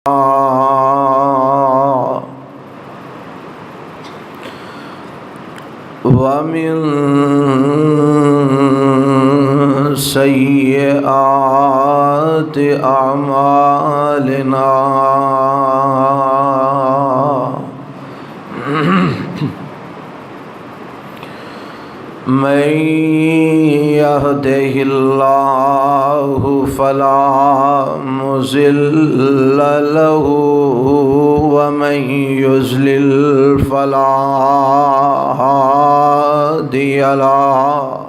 ومن سيئات أعمالنا من يهده الله فلا مضل له ومن يضلل فلا هادي له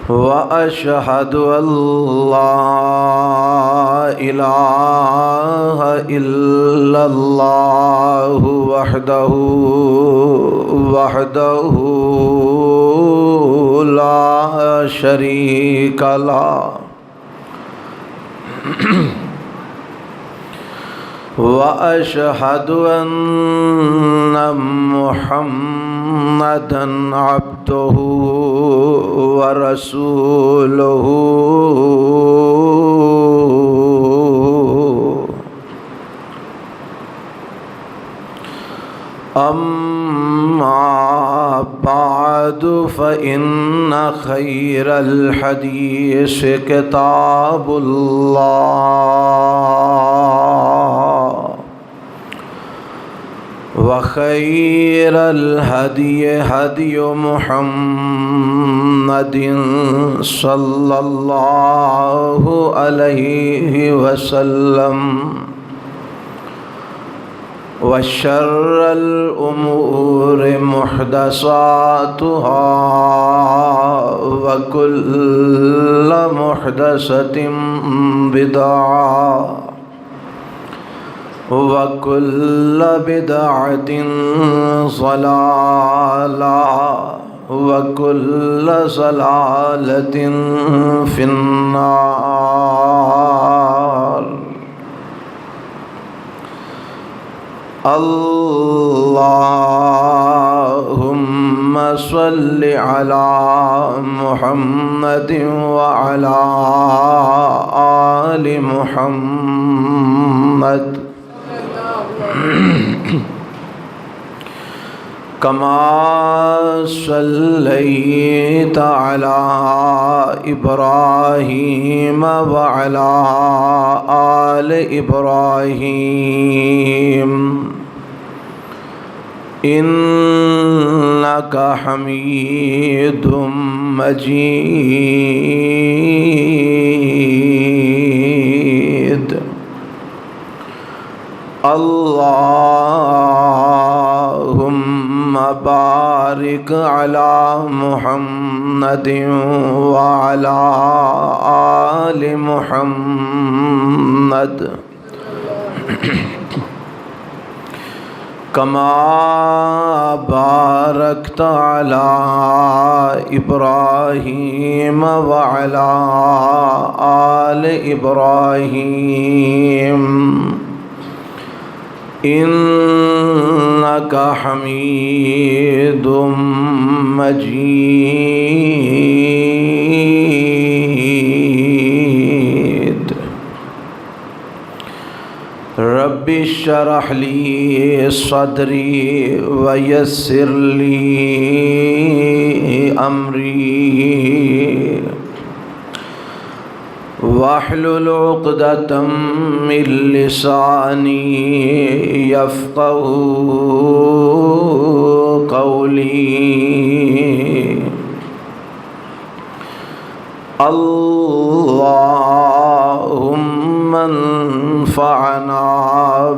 وأشهد أن لا إله إلا الله وحده لا شريك له وأشهد أن محمدًا عبده ورسوله أما بعد فإن خير الحديث كتاب الله وخير الهدي هدي محمد صلى الله عليه وسلم وشر الأمور محدثاتها وكل محدثة بدعة وكل بدعة ضلالة وكل ضلالة في النار. اللهم صل على محمد وعلى آل محمد كما صليت على إبراهيم وعلى آل إبراهيم إنك حميد مجيد. اللهم بارك على محمد وعلى آل محمد كما باركت على إبراهيم وعلى آل إبراهيم إنك حميد مجيد. رب اشرح لي صدري ويسر لي أمري واحلل عقدة من لساني يفقه قولي. اللهم انفعنا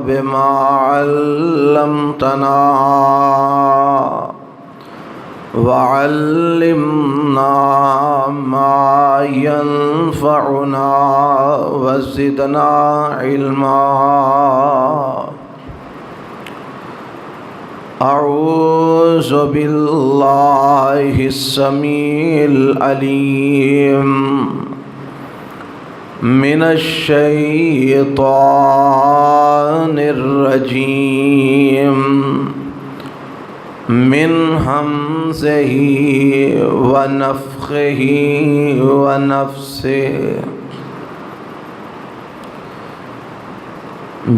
بما علمتنا وعلمنا ما ينفعنا وزدنا علما. أعوذ بالله السميع العليم من الشيطان الرجيم من همزه ونفخه نفخه ونفسه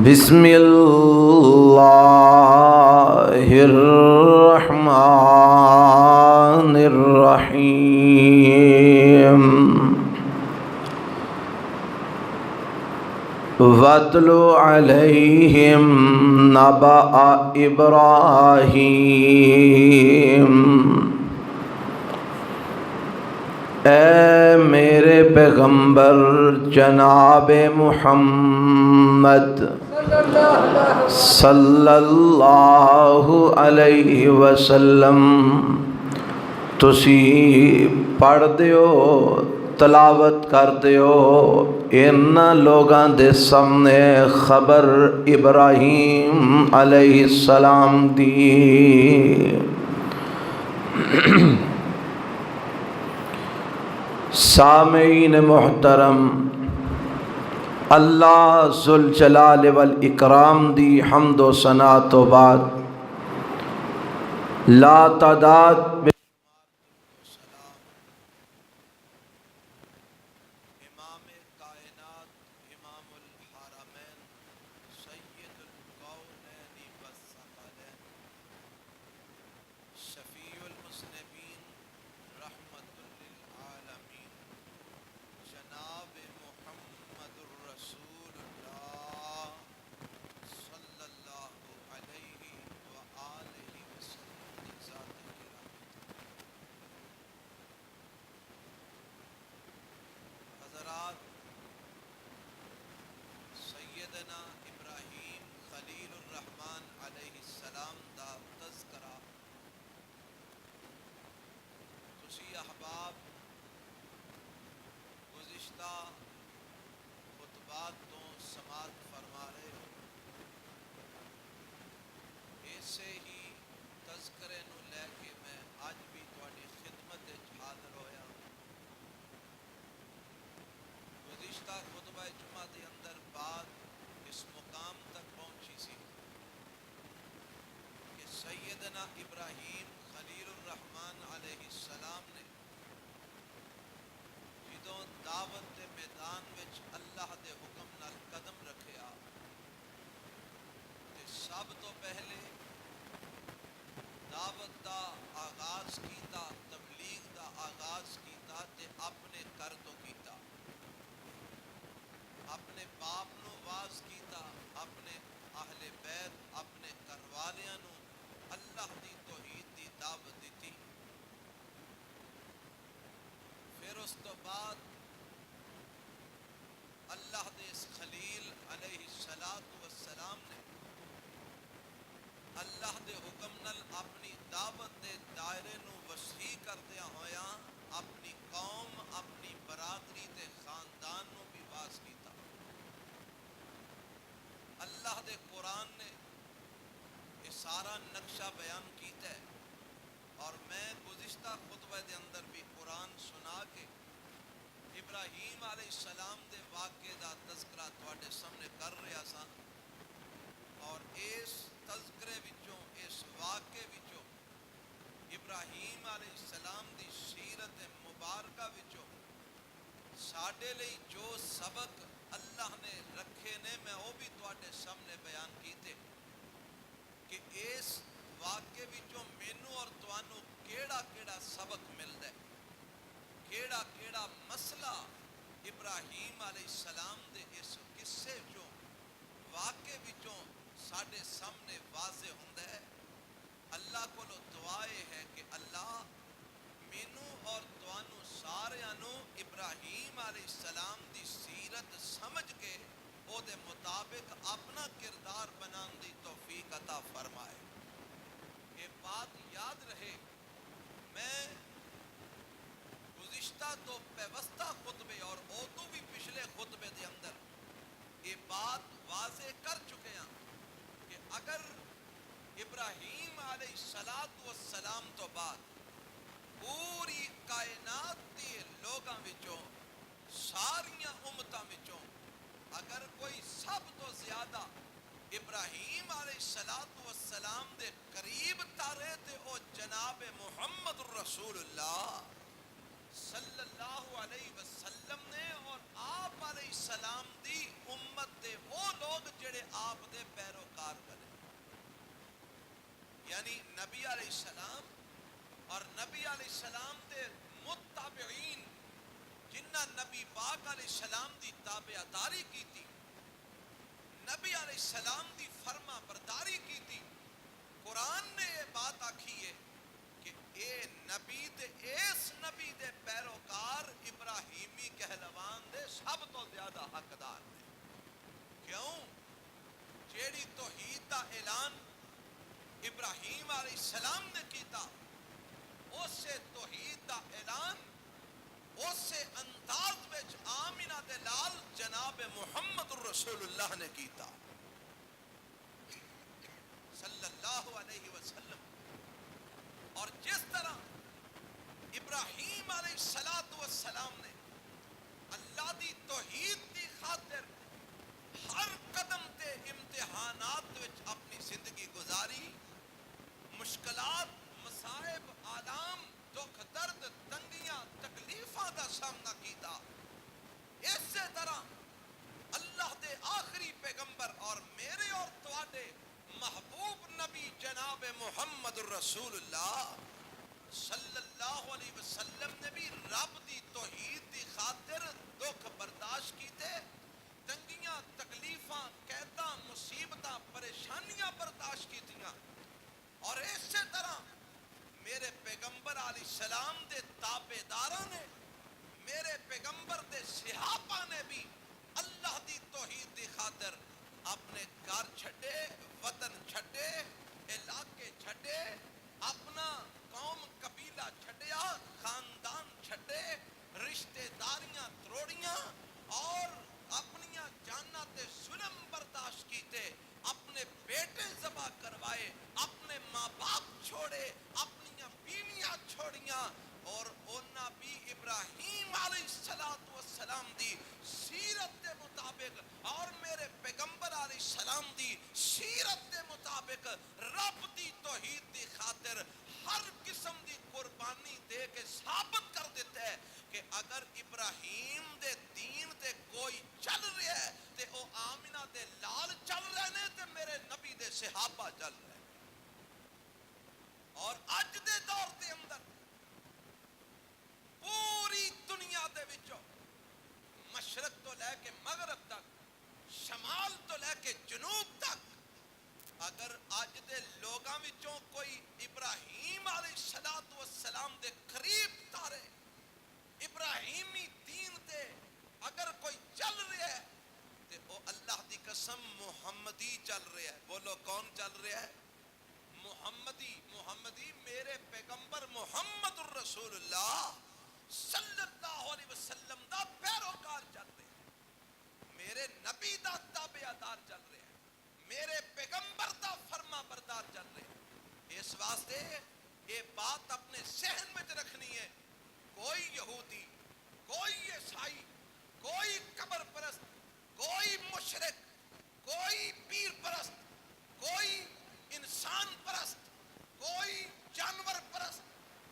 بسم اللہ الرحمن الرحیم وَاتْلُ عَلَيْهِمْ نَبَأَ إِبْرَاہِیم، اے میرے پیغمبر جناب محمد صلی اللہ علیہ وسلم تسی پڑھ دیو، تلاوت کر دیو ان لوگاں دے سامنے خبر ابراہیم علیہ السلام دی۔ سامعین محترم، اللہ ذوالجلال والاکرام دی حمد و ثنا تو بعد لا تعداد امام کائنات، امام الحرمین، سید الکونین والثقلین، شفیع المذنبین، رحمت للعالمین، جناب محمد الرسول اللہ صلی اللہ علیہ وآلہ وسلم ذات کرام۔ حضرات، سیدنا ابراہیم خلیل الرحمن علیہ السلام دا تذکرہ تسی احباب گزشتہ خطبات تو سماعت فرما رہے ہو۔ ایسے ہی تذکرے نو لے کے میں آج بھی تواڈی خدمت وچ حاضر ہویا۔ گزشتہ خطبہ جمعہ دے اندر بات اس مقام تک پہنچی سی کہ سیدنا ابراہیم خلیل الرحمن علیہ السلام نے جدوں دعوت دے میدان وچ اللہ دے حکم نال قدم رکھیا تے سب تو پہلے دعوت دا آغاز کیتا، تبلیغ دا آغاز کیتا تے اپنے گھر تو کیتا، اپنے باپ نو واز کیتا، اپنے اہل بیت، اپنے گھر والیاں نو اللہ دی توحید دی دعوت دیتی۔ پھر اس تو بعد اللہ دے اس خلیل علیہ السلام نے اللہ دے حکم نال اپنی دعوت دے دائرے نو وسیع کردیا ہویا اپنی قوم، اپنی برادری تے خاندان نو بھی واز کیتا۔ اللہ دے قرآن نے یہ سارا نقشہ بیان کیتا ہے، اور میں گزشتہ خطبہ دے اندر بھی قرآن سنا کے ابراہیم علیہ السلام دے واقعے دا تذکرہ تواڈے سامنے کر رہا سا، اور اس تذکرے وچوں، اس واقعے وچوں، ابراہیم علیہ السلام دی سیرت مبارکہ وچوں ساڈے لئی جو سبق اللہ نے رکھے نے میں وہ بھی تواڈے سامنے بیان کیتے کہ اس واقعے وچوں مینوں اور توانوں کیڑا کیڑا سبق ملدا ہے، کیڑا کیڑا مسئلہ ابراہیم علیہ السلام دے اس قصے وچوں، واقعے وچوں ساڈے سامنے واضح ہوندا ہے۔ اللہ کو دعا ہے کہ اللہ مینوں اور توانوں ساریاں نو ابراہیم علیہ السلام دی سیرت سمجھ کے او دے مطابق اپنا کردار بنان دی توفیق عطا فرمائے۔ یہ بات یاد رہے، میں گزشتہ تو پیوستہ خطبے اور تو بھی پچھلے خطبے دے اندر یہ بات واضح کر چکے ہیں کہ اگر ابراہیم علیہ السلام تو بعد پوری کائنات دی لوگاں وچوں، ساریاں امتاں وچوں اگر کوئی سب تو زیادہ ابراہیم علیہ السلام دے قریب تارے تے او جناب محمد الرسول اللہ صلی اللہ علیہ وسلم نے اور آپ علیہ السلام دی امت دے وہ لوگ جڑے آپ دے پیروکار بنے، یعنی نبی علیہ السلام اور نبی علیہ السلام دے متابعین جنہ نبی پاک علیہ السلام دی تابعداری کی تھی، نبی علیہ السلام دی فرما برداری کی تھی۔ قرآن نے یہ بات آکھی ہے کہ اے نبی دے اس نبی دے پیروکار ابراہیمی کہلوان دے سب تو زیادہ حقدار نے۔ کیوں؟ جیڑی توحید دا اعلان ابراہیم علیہ السلام نے کیتا، اس سے توحید دا اعلان اس سے انداز وچ آمینہ دے لال جناب محمد الرسول اللہ نے کیتا صلی اللہ علیہ وسلم۔ اور جس طرح ابراہیم علیہ السلام نے اللہ دی توحید دی خاطر ہر قدم تے امتحانات وچ اپنی زندگی گزاری، مشکلات، مصائب، آلام، دکھ درد، تنگیاں، تکلیفاں دا سامنا کیتا، اسی طرح اللہ دے آخری پیغمبر اور میرے اور تواڈے محبوب نبی جناب محمد الرسول اللہ صلی اللہ علیہ وسلم نے بھی رب دی توحید دی خاطر دکھ برداشت کیتے، تنگیاں، تکلیفاں، قیداں، مصیبتاں، پریشانیاں برداشت کیتیاں۔ اور اسی طرح میرے پیغمبر علیہ السلام دے تابعداراں نے، میرے پیغمبر دے صحابہ نے بھی اللہ دی توحید دی خاطر اپنے گھر چھڈے، وطن چھڈے، علاقے چھڈے، اپنا قوم قبیلہ چھڈیا، خاندان چھڈے، رشتہ داریاں تروڑیاں اور اپنیاں جاناں تے ظلم برداشت کیتے، اپنے بیٹے ذبح کروائے، اپنے ماں باپ چھوڑے، اپنیاں بیویاں چھوڑیاں، اور اونا بھی ابراہیم علیہ السلام دی سیرت دے مطابق اور میرے پیغمبر علیہ السلام دی سیرت دے مطابق رب دی توحید دی خاطر ہر قسم دی قربانی دے کے ثابت کر دیتا ہے کہ اگر ابراہیم دے دین تے کوئی چل رہا ہے تے او آمینہ دے لال چل رہے نے تے میرے نبی دے صحابہ چل رہے ہیں۔ اور اج دے دور دے اندر پوری دنیا دے وچوں مشرق تو لے کے مغرب تک، شمال تو لے کے جنوب تک، اگر اج دے لوگاں وچوں کوئی ابراہیم علیہ السلام دے قریب تارے، ابراہیمی دین تے اگر کوئی چل رہا ہے تے او اللہ دی قسم محمدی چل رہا ہے۔ بولو کون چل رہا ہے؟ محمدی میرے پیغمبر محمد الرسول اللہ صلی اللہ علیہ وسلم دا پیروکار چل رہے ہیں، میرے نبی دا تابعدار چل رہے ہیں، میرے پیغمبر دا فرما بردار چل رہے ہیں۔ اس واسطے یہ بات اپنے ذہن میں رکھنی ہے، کوئی یہودی، کوئی عیسائی، کوئی قبر پرست، کوئی مشرک، کوئی پیر پرست، کوئی انسان پرست، کوئی جانور پرست،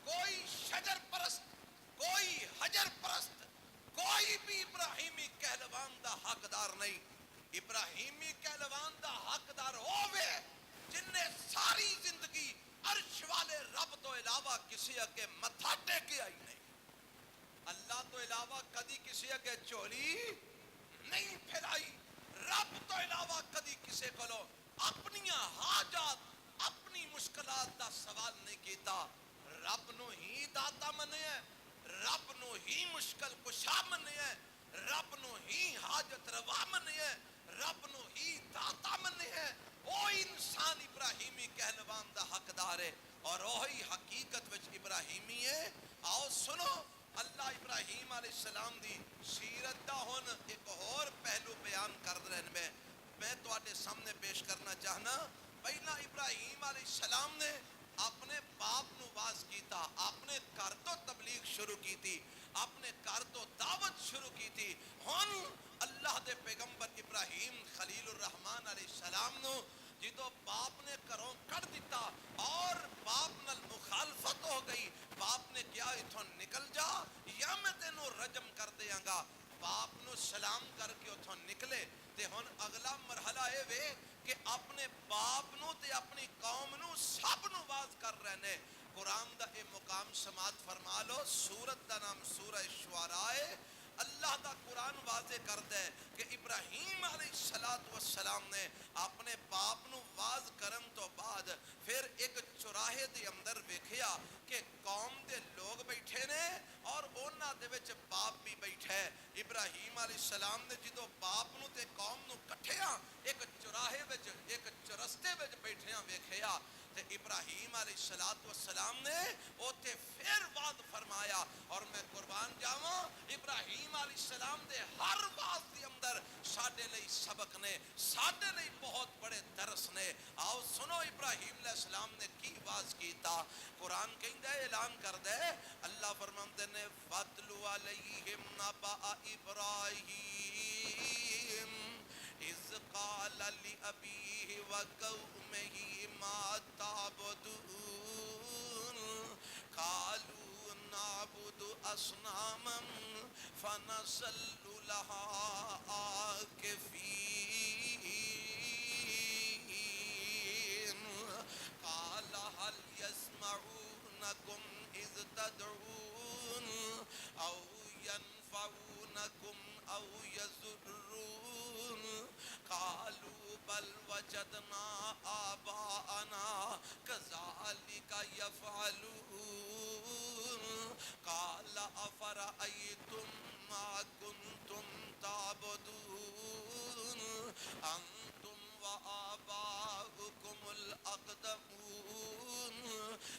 کوئی شجر پرست، کوئی حجر پرست، کوئی بھی ابراہیمی کہلوان دا حقدار نہیں۔ ابراہیمی کہلوان دا حقدار ہووے جن نے ساری زندگی عرش والے رب تو علاوہ کسی اگے متھا ٹیکے آئی نہیں، اللہ تو علاوہ کدی کسی اگے چولی نہیں پھیلائی، رب تو علاوہ کدی کسی کو اپنی حاجات، اپنی مشکلات دا سوال نہیں کیتا، رب نو ہی داتا منیا، رب نو ہی مشکل کشا منیا، رب نو ہی حاجت روا منیا، رب نو ہی داتا منیا۔ او انسان ابراہیمی کہلوان دا حقدار ہے اور وہی حقیقت وچ ابراہیمی ہے۔ آؤ سنو اللہ ابراہیم علیہ السلام دی سیرت دا ہن ایک اور پہلو بیان کر رہے میں تواڈے سامنے پیش کرنا چاہنا۔ پہلا ابراہیم علیہ السلام نے اپنے باپ نو واز کیتا، اپنے گھر تو تبلیغ شروع کی تھی، اپنے گھر تو دعوت شروع کی تھی۔ ہن اللہ دے پیغمبر ابراہیم خلیل الرحمن علیہ السلام نو جدو باپ نے گھروں کٹ دیتا اور باپ نال مخالفت ہو گئی، باپ نے کیا اتھوں نکل جا یا میں تینوں رجم کر دیاں گا، باپ نو سلام کر کے اتھوں نکلے تے ہن اگلا مرحلہ اے وے کہ اپنے باپ نو تے اپنی قوم نو سب نو واز کر رہے نے۔ قرآن دا اے مقام سماعت فرما لو، سورت دا نام سورہ شعراء ہے۔ اللہ دا قرآن واضح کرتا ہے کہ ابراہیم علیہ السلام نے اپنے باپ نو واز کرن تو بعد پھر ایک چوراہے دے اندر ویکھیا کہ قوم دے لوگ بیٹھے نے اور اونا دے وچ باپ بھی بیٹھا ہے۔ ابراہیم علیہ السلام نے جدو باپ نو تے قوم نو کٹھیا ایک چوراہے وچ ایک چرستے وچ بیٹھیاں ویکھیا تے ابراہیم علیہ السلام نے اوتے پھر وعد فرمایا، اور میں قربان جاواں ابراہیم علیہ السلام دے ہر وعد دے اندر ساڈے لئی سبق نے، ساڈے لئی بہت بڑے درس نے۔ آؤ سنو ابراہیم علیہ السلام نے کی واز کیتا۔ قرآن کہندا ہے، اعلان کردا ہے، اللہ فرماندے نے وَاتْلُ عَلَيْهِمْ نَبَأَ إِبْرَاهِيمَ إِذْ قَالَ لِأَبِيهِ وَقَوْمِهِ مَا تَعْبُدُونَ قَالُوا نَعْبُدُ أَصْنَامًا فَنَظَلُّ لَهَا عَاكِفِينَ قَالَ هَلْ يَسْمَعُونَكُمْ إِذْ تَدْعُونَ أَوْ يَنفَعُونَكُمْ أَوْ يَضُرُّونَ قالوا بل وجدنا آباءنا كذلك يفعلون قال أفرأيتم ما كنتم تعبدون أنتم وآباؤكم الأقدمون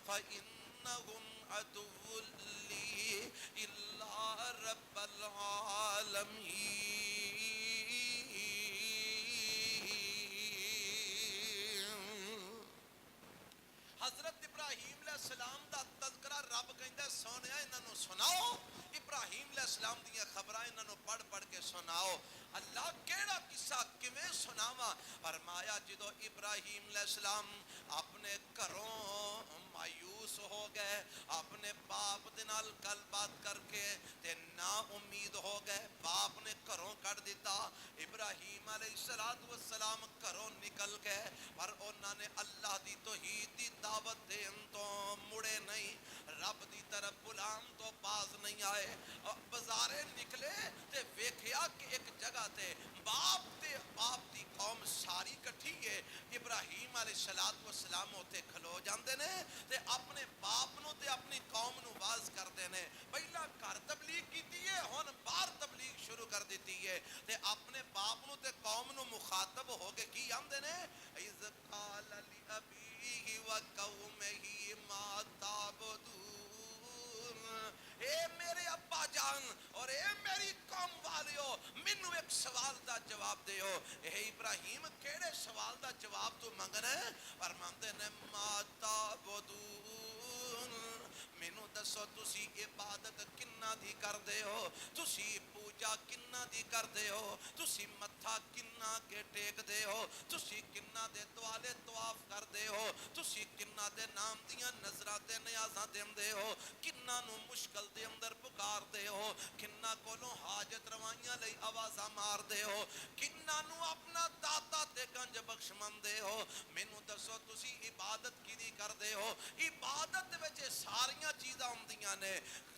فإنهم عدو لي إلا رب العالمين۔ حضرت ابراہیم علیہ السلام دا تذکرہ رب کہندا سونیا انہاں نو سناؤ، ابراہیم علیہ السلام دیاں خبراں انہاں نو پڑھ پڑھ کے سناؤ۔ اللہ کیڑا قصہ کیویں سناواں؟ فرمایا جدو ابراہیم علیہ السلام اپنے گھروں مایوس ہو گئے، اپنے باپ دے نال گل بات کر کے تے نا امید ہو گئے، باپ نے گھروں کڈ دیتا، ابراہیم علیہ السلام گھروں نکل گئے، پر انہاں نے اللہ دی توحید دی دعوت دین تو مڑے نہیں، رب دی طرف بلان تو باز نہیں آئے۔ بازارے نکلے تے ویکھیا کہ ایک جگہ تے باپ دی قوم ساری کٹھی ہے، ابراہیم علیہ السلام ہوتے کھلو جاندے نے تے اپنے باپ نو تے اپنی قوم نو واز کردے نے۔ پہلا گھر تبلیغ کیتی ہے، ہن باہر تبلیغ شروع کر دیتی ہے تے اپنے باپ نو تے قوم نو مخاطب ہو کے کی آندے نے اِذْ قَالَ لِأَبِيهِ وَقَوْمِهِ مَا تَعْبُدُونَ، اے میرے ابا جان اور اے میری قوم والیو، مینوں ایک سوال دا جواب دیو۔ اے ابراہیم کیڑے سوال دا جواب تو منگنا ہے؟ فرماندے نے ما تعبدون، مینوں دسو تسی عبادت کنا دی کر دے ہو، تسی پوجا کنا دی کر دے ہو، تسی متھا کنا کے ٹیک دے ہو، تسی کنا دے دوالے طواف کر دے ہو، تسی کنا دے نام دیاں نظرہ دے نیازاں دے دے ہو، کنا نو مشکل دے اندر پکار دے ہو، کنا کولوں حاجت روائیاں لئی آوازاں مار دے ہو، کنا نو اپنا داتا تے گنج بخش من دے ہو۔ مینوں دسو تسی عبادت کی دی کر دے ہو؟ عبادت وچ ساریاں چیزاں ہوندیاں نے،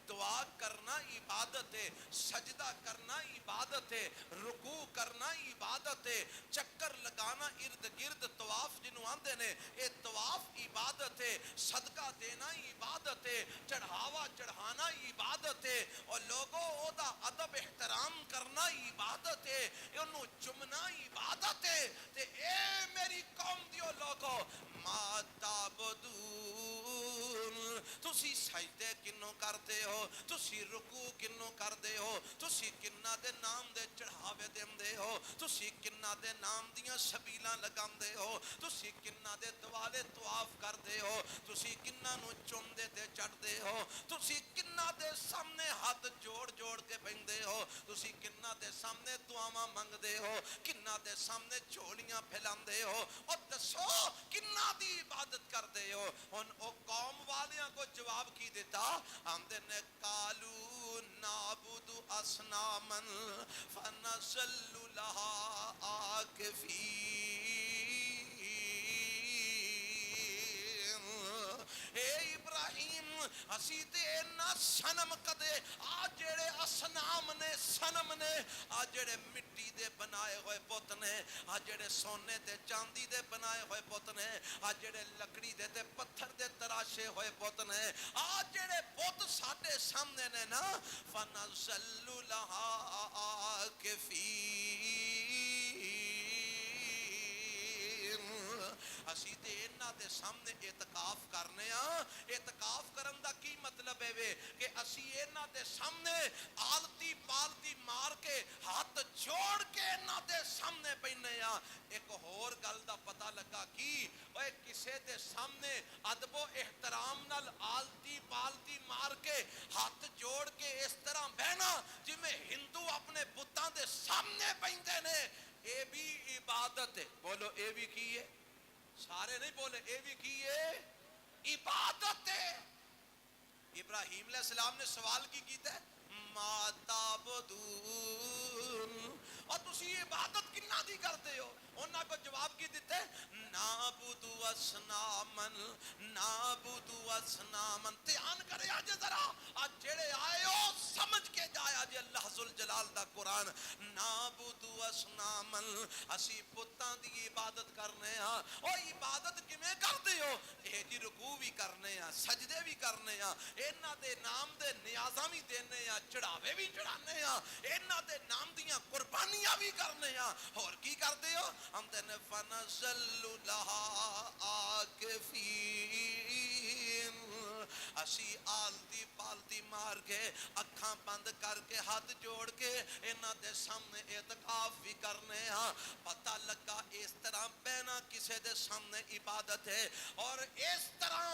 دعا کرنا عبادت ہے، سجدہ کرنا عبادت ہے، رکوع کرنا عبادت ہے، چکر لگانا ارد گرد طواف جنوں آندے نے اے طواف عبادت ہے، صدقہ دینا عبادت ہے، چڑھاوا چڑھانا عبادت ہے، اور لوگوں او دا ادب احترام کرنا عبادت ہے، انہوں چمنا عبادت ہے۔ تے اے میری قوم دیو لوگوں ما تعبدون، ਤੁਸੀਂ ਸਜਦੇ ਕਿੰਨੋਂ ਕਰਦੇ ਹੋ, ਤੁਸੀਂ ਰੁਕੂ ਕਿੰਨੋਂ ਕਰਦੇ ਹੋ, ਤੁਸੀਂ ਕਿੰਨਾ ਦੇ ਨਾਮ ਦੇ ਚੜਾਵੇ ਦਿੰਦੇ ਹੋ, ਤੁਸੀਂ ਕਿੰਨਾ ਦੇ ਨਾਮ ਦੀਆਂ ਛਬੀਲਾਂ ਲਗਾਉਂਦੇ ਹੋ, ਤੁਸੀਂ ਕਿੰਨਾ ਦੇ ਦੁਆਲੇ ਤਵਾਫ ਕਰਦੇ ਹੋ, ਤੁਸੀਂ ਕਿੰਨਾ ਨੂੰ ਚੁੰਮਦੇ ਤੇ ਚੜਦੇ ਹੋ, ਤੁਸੀਂ ਕਿੰਨਾ ਦੇ ਸਾਹਮਣੇ ਹੱਥ ਜੋੜ ਜੋੜ ਕੇ ਬੈਠਦੇ ਹੋ, ਤੁਸੀਂ ਕਿੰਨਾ ਦੇ ਸਾਹਮਣੇ ਦੁਆਵਾਂ ਮੰਗਦੇ ਹੋ, ਕਿੰਨਾ ਦੇ ਸਾਹਮਣੇ ਝੋਲੀਆਂ ਫੈਲਾਉਂਦੇ ਹੋ, اور دسو ਕਿੰਨਾ ਦੀ ਇਬਾਦਤ ਕਰਦੇ ਹੋ। ਹੁਣ ਉਹ ਕੌਮ ਵਾਲਿਆਂ کو جواب کی دیتا آمدے نے قالوا نعبد اصناما فنظل لها عاکفین، اے ابراہیم اسی تے اینا سنم کدے آ جڑے اسنام نے سنم نے آ جڑے مٹی دے بنائے ہوئے بت نے آ جڑے سونے تے چاندی دے بنائے ہوئے بت نے آ جڑے لکڑی دے تے پتھر دے تراشے ہوئے بت نے آ جڑے بت ساڈے سامنے نے نا فنزل لها عاکفین، اسی تے انہاں دے سامنے اعتکاف کرنے ہاں۔ اعتکاف کرن دا کی مطلب ہے وے کہ اسی انہاں دے سامنے آلتی پالتی مار کے ہاتھ جوڑ کے انہاں دے سامنے بیٹھنے ہاں۔ ایک اور گل دا پتہ لگا کی اوے کسے دے سامنے ادب و احترام نال آلتی پالتی مار کے ہاتھ جوڑ کے اس طرح بہنا جی میں ہندو اپنے بتاں دے سامنے بیٹھتے نے، اے بھی عبادت ہے۔ بولو اے بھی کی ہے؟ سارے نہیں بولے اے بھی کی ہے؟ عبادت ہے۔ ابراہیم علیہ السلام نے سوال کی کیتا ہے ما تعبدون، اور تسی عبادت کنہ دی کرتے ہو؟ انہاں کو جواب کی دیتے نعبد اصناما نعبد اصناما۔ دھیان کرے آج ذرا آج جڑے آئے ہو سمجھ کے جایا جی اللہ ذوالجلال دا قرآن نعبد اصناما، اسی بتاں دی عبادت کرنے ہاں۔ او عبادت کیویں کردے ہو؟ اے جی رکوع بھی کرنے ہاں، سجدے بھی کرنے ہاں، انہاں دے نام دے نیازاں بھی دینے ہاں، چڑھاوے بھی چڑھانے ہاں، انہاں دے نام دیاں قربانیاں بھی کرنے ہاں۔ اور کی کردے ہو؟ ہم تے فنزل لها عاکفین، اسی آلتی پالتی مار کے اکھاں بند کر کے ہاتھ جوڑ کے انہاں دے سامنے اعتکاف بھی کرنے ہاں۔ پتہ لگا اس طرح بہنا کسے دے سامنے عبادت ہے۔ اور اس طرح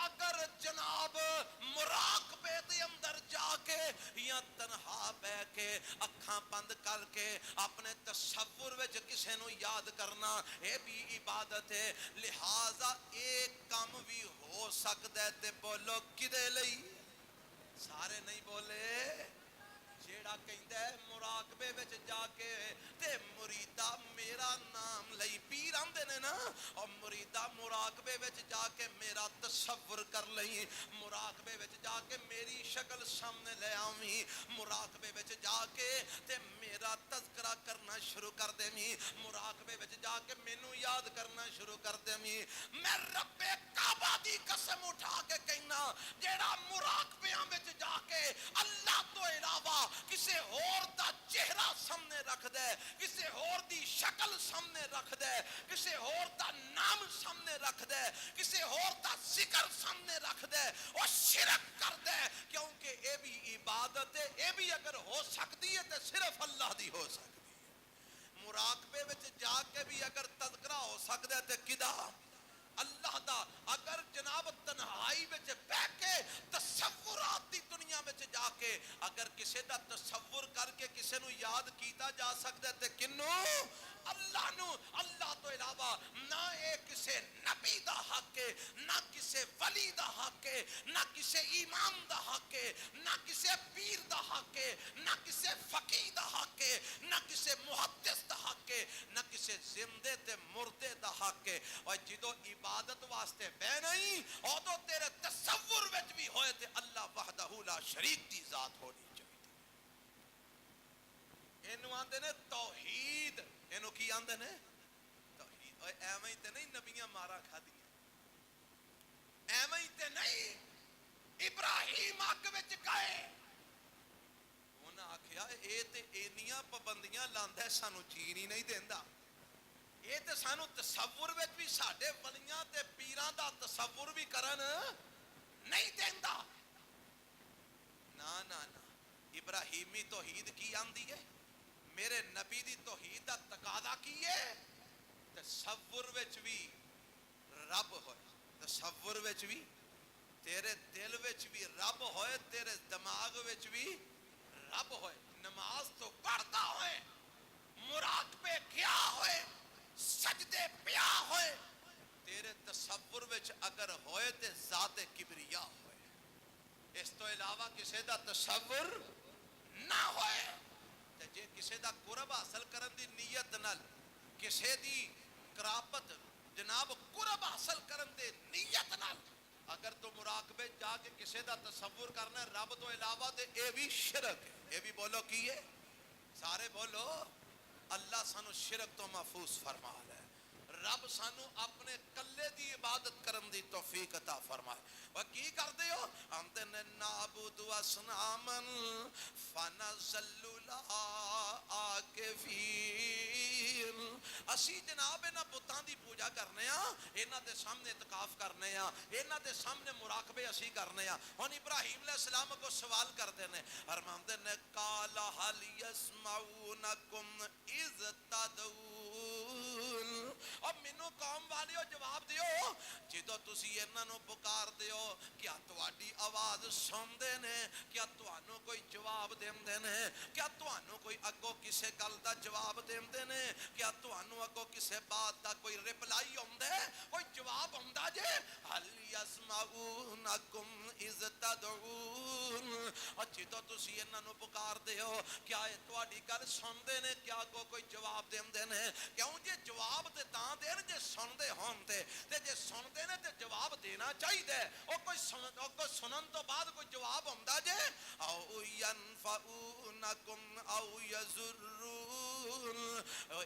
اگر جناب مراقبے دے اندر جا کے یا تنہا بہ کے اکھاں بند کر کے اپنے تصور وچ کسے نو یاد کرنا اے بھی عبادت ہے۔ لہذا ایک کام بھی ہو سکتا ہے تے بولو کدے لئی؟ سارے نہیں بولے۔ جیڑا کہندا ہے مراقبے وچ جا کے تے مریدا میرا نام لئی، پیر آندے نے نا اور مریدا مراقبے وچ جا کے میرا تصور کر لئی، مراقبے وچ جا کے میری شکل سامنے لے آویں، مراقبے وچ جا کے تے میرا تذکرہ کرنا شروع کر دیویں، مراقبے وچ جا کے مینوں یاد کرنا شروع کر دیویں۔ میں رب کعبہ دی قسم اٹھا کے کہنا جیڑا مراقبیاں وچ جا کے اللہ تو علاوہ کسے اور دا چہرہ سامنے رکھ دے، کسے اور دی شکل سامنے رکھ دے، کسے اور دا نام سامنے رکھ دے، کسے اور دا ذکر سامنے رکھ دے، وہ شرک کر دے، کیونکہ اے بھی عبادت ہے۔ اے بھی اگر ہو سکتی ہے تو صرف اللہ دی ہو سکتی ہے۔ مراقبے وچ جا کے بھی اگر تذکرہ ہو سکتا ہے تو کدا اللہ دا۔ اگر جناب تنہائی وچ بیٹھ کے تصورات دی دنیا وچ جا کے اگر کسے دا تصور کر کے کسے نو یاد کیتا جا سکتا ہے تے کنوں؟ اللہ نو۔ اللہ تو علاوہ نہ اے کسے نبی دا حق ہے، نہ کسے ولی دا حق ہے، نہ کسے امام دا حق ہے، نہ کسے پیر دا حق ہے، نہ کسے فقیہ دا حق ہے، نہ کسے محدث دا حق ہے، نہ کسے زندے تے مردے دا حق ہے۔ اور جدو عبادت واسطے بے نہیں اور تو تیرے تصور وچ بھی ہوئے تے اللہ وحدہ لا شریک دی ذات ہونی چاہیے۔ اینو آندے نے توحید۔ اینو کی آندے نے؟ توحید۔ اور ایویں تے نہیں نبیاں مارا کھا دیا، ایویں تے نہیں ابراہیم اگ وچ گئے انہاں آکھیا اے تے اینیاں پابندیاں لاندا ہے سانو جین ہی نہیں دیندا، اے تے سانو تصور وچ بھی ساڈے ولیاں تے پیراں دا تصور بھی کرن نہیں دیندا. نا نا نا ابراہیمی توحید کی آندی ہے, میرے نبی دی توحید دا تقاضا کی ہے, تصور وچ بھی رب ہوئے, تصور وچ بھی تیرے دل وچ بھی رب ہوئے, تیرے دماغ وچ بھی رب ہوئے, نماز تو پڑھتا ہوئے, مراقبے کیا ہوئے, سجدے پیا ہوئے, تیرے تصور وچ اگر ہوئے تے ذات کبریا ہوئے. اس تو علاوہ کسے دا تصور نہ ہوئے تے جے کسے دا قرب حاصل کرن دی نیت نال, کسے دی قرابت جناب قرب حاصل کرن دے نیت نال اگر تو مراقبے جا کے کسے دا تصور کرنا ہے رب تو علاوہ تے اے بھی شرک ہے. اے بھی بولو کی ہے, سارے بولو. اللہ سانو شرک تو محفوظ فرما لے, رب سانو اپنے کلے دی عبادت کرن دی توفیق عطا فرمائے. وہ کی کر دے ہو, ہم تے نعبد اصناما فنظل لها عاکفین. اسی جناب انہاں بتاں دی پوجا کرنے ہاں, انہاں دے سامنے اعتکاف کرنے ہاں, انہاں دے سامنے مراقبے اسی کرنے ہاں. ہن ابراہیم علیہ السلام کو سوال کرتے ہیں, فرماندے نے قال هل يسمعونكم اذ تدعون. اب مینوں قوم والیو جواب دیو, جدو تسی انہاں نو پکار دیو کیا تواڈی آواز سندے نے, کیا تانوں کوئی جواب دیندے نے, کیا تانوں کوئی اگوں کسے گل دا جواب دیندے نے, کیا تانوں اگوں کسے بات دا کوئی رپلائی ہوندا ہے, کوئی جواب ہوندا جے. هل يسمعونكم اذ تدعون. جدو تسی انہاں نو پکار دیو کیا اے تواڈی گل سندے نے, کیا اگوں کوئی جواب دیندے نے. کیوں جے جواب تے تاں دین جے سندے ہون تے جے سندے نے تے جواب دینا چاہیے. او کوئی سنن تو بعد کوئی جواب ہوندا جے. او ینفعونکم او یضرون.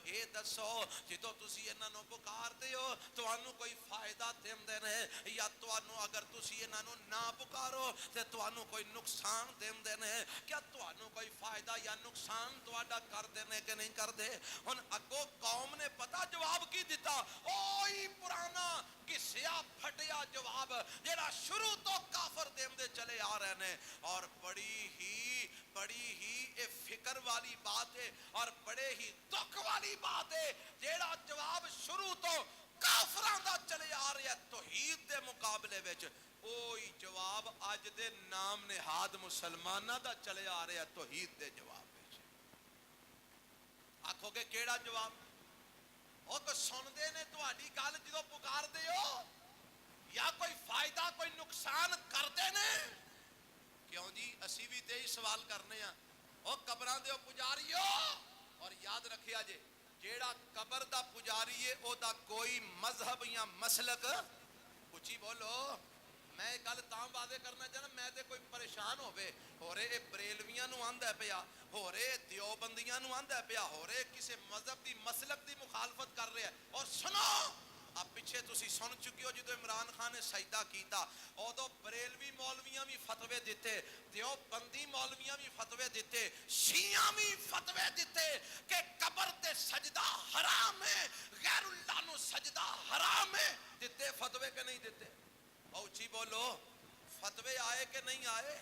اے دسو جدو تسی انہاں نو پکار دیو تانوں کوئی فائدہ دیندے نے, یا تانوں اگر تسی انہاں نو نہ پکارو تے تانوں کوئی نقصان دیندے نے, کیا تانوں کوئی فائدہ یا نقصان تہاڈا کر دینے کہ نہیں کر دے. ہن اگوں قوم نے پتہ جواب کی دیتا, اوہی پرانا کسیا پھٹیا جواب جڑا شروع تو کافر دیندے چلے آ رہے نے. اور بڑی ہی اے فکر والی بات ہے اور بڑے ہی دکھ والی بات ہے, جیڑا جواب شروع تو کافراں دا چلے آ رہا ہے توحید دے مقابلے وچ, اوہی جواب اج دے نام نہاد مسلماناں دا چلے آ رہا ہے توحید دے جواب وچ. آکھو گے کیڑا جواب؟ او تو سندے نے تہاڈی گل جدوں پکار دے ہو, یا کوئی فائدہ کوئی نقصان کردے نے. کیوں جی اسی بھی تے ہی سوال کرنے ہاں. او قبراں دے پجاریو, اور یاد رکھیا جے جیڑا قبر دا پجاری ہے او دا کوئی مذہب یا مسلک, اچھی بولو. میں گل تاں واضح کرنا چاہنا, میں تے کوئی پریشان ہوے ہو رہے بریلویاں نو آندا پیا, ہو رہے دیوبندیاں نو آندا پیا, ہو رہے کسے مذہب دی مسلک دی مخالفت کر رہے ہیں. اور سنو اب پیچھے تسی سن چکی ہو جدو عمران خان نے سجدہ کیتا ادو بریلوی مولویاں بھی فتوے دیتے, دیوبندی مولویاں بھی فتوے دیتے, شیعہ بھی فتوے دیتے کہ قبر تے سجدہ حرام ہے, غیر اللہ نو سجدہ حرام ہے. دیتے فتوے کہ نہیں دیتے؟ اچھی بولو. فتوے آئے کہ نہیں آئے؟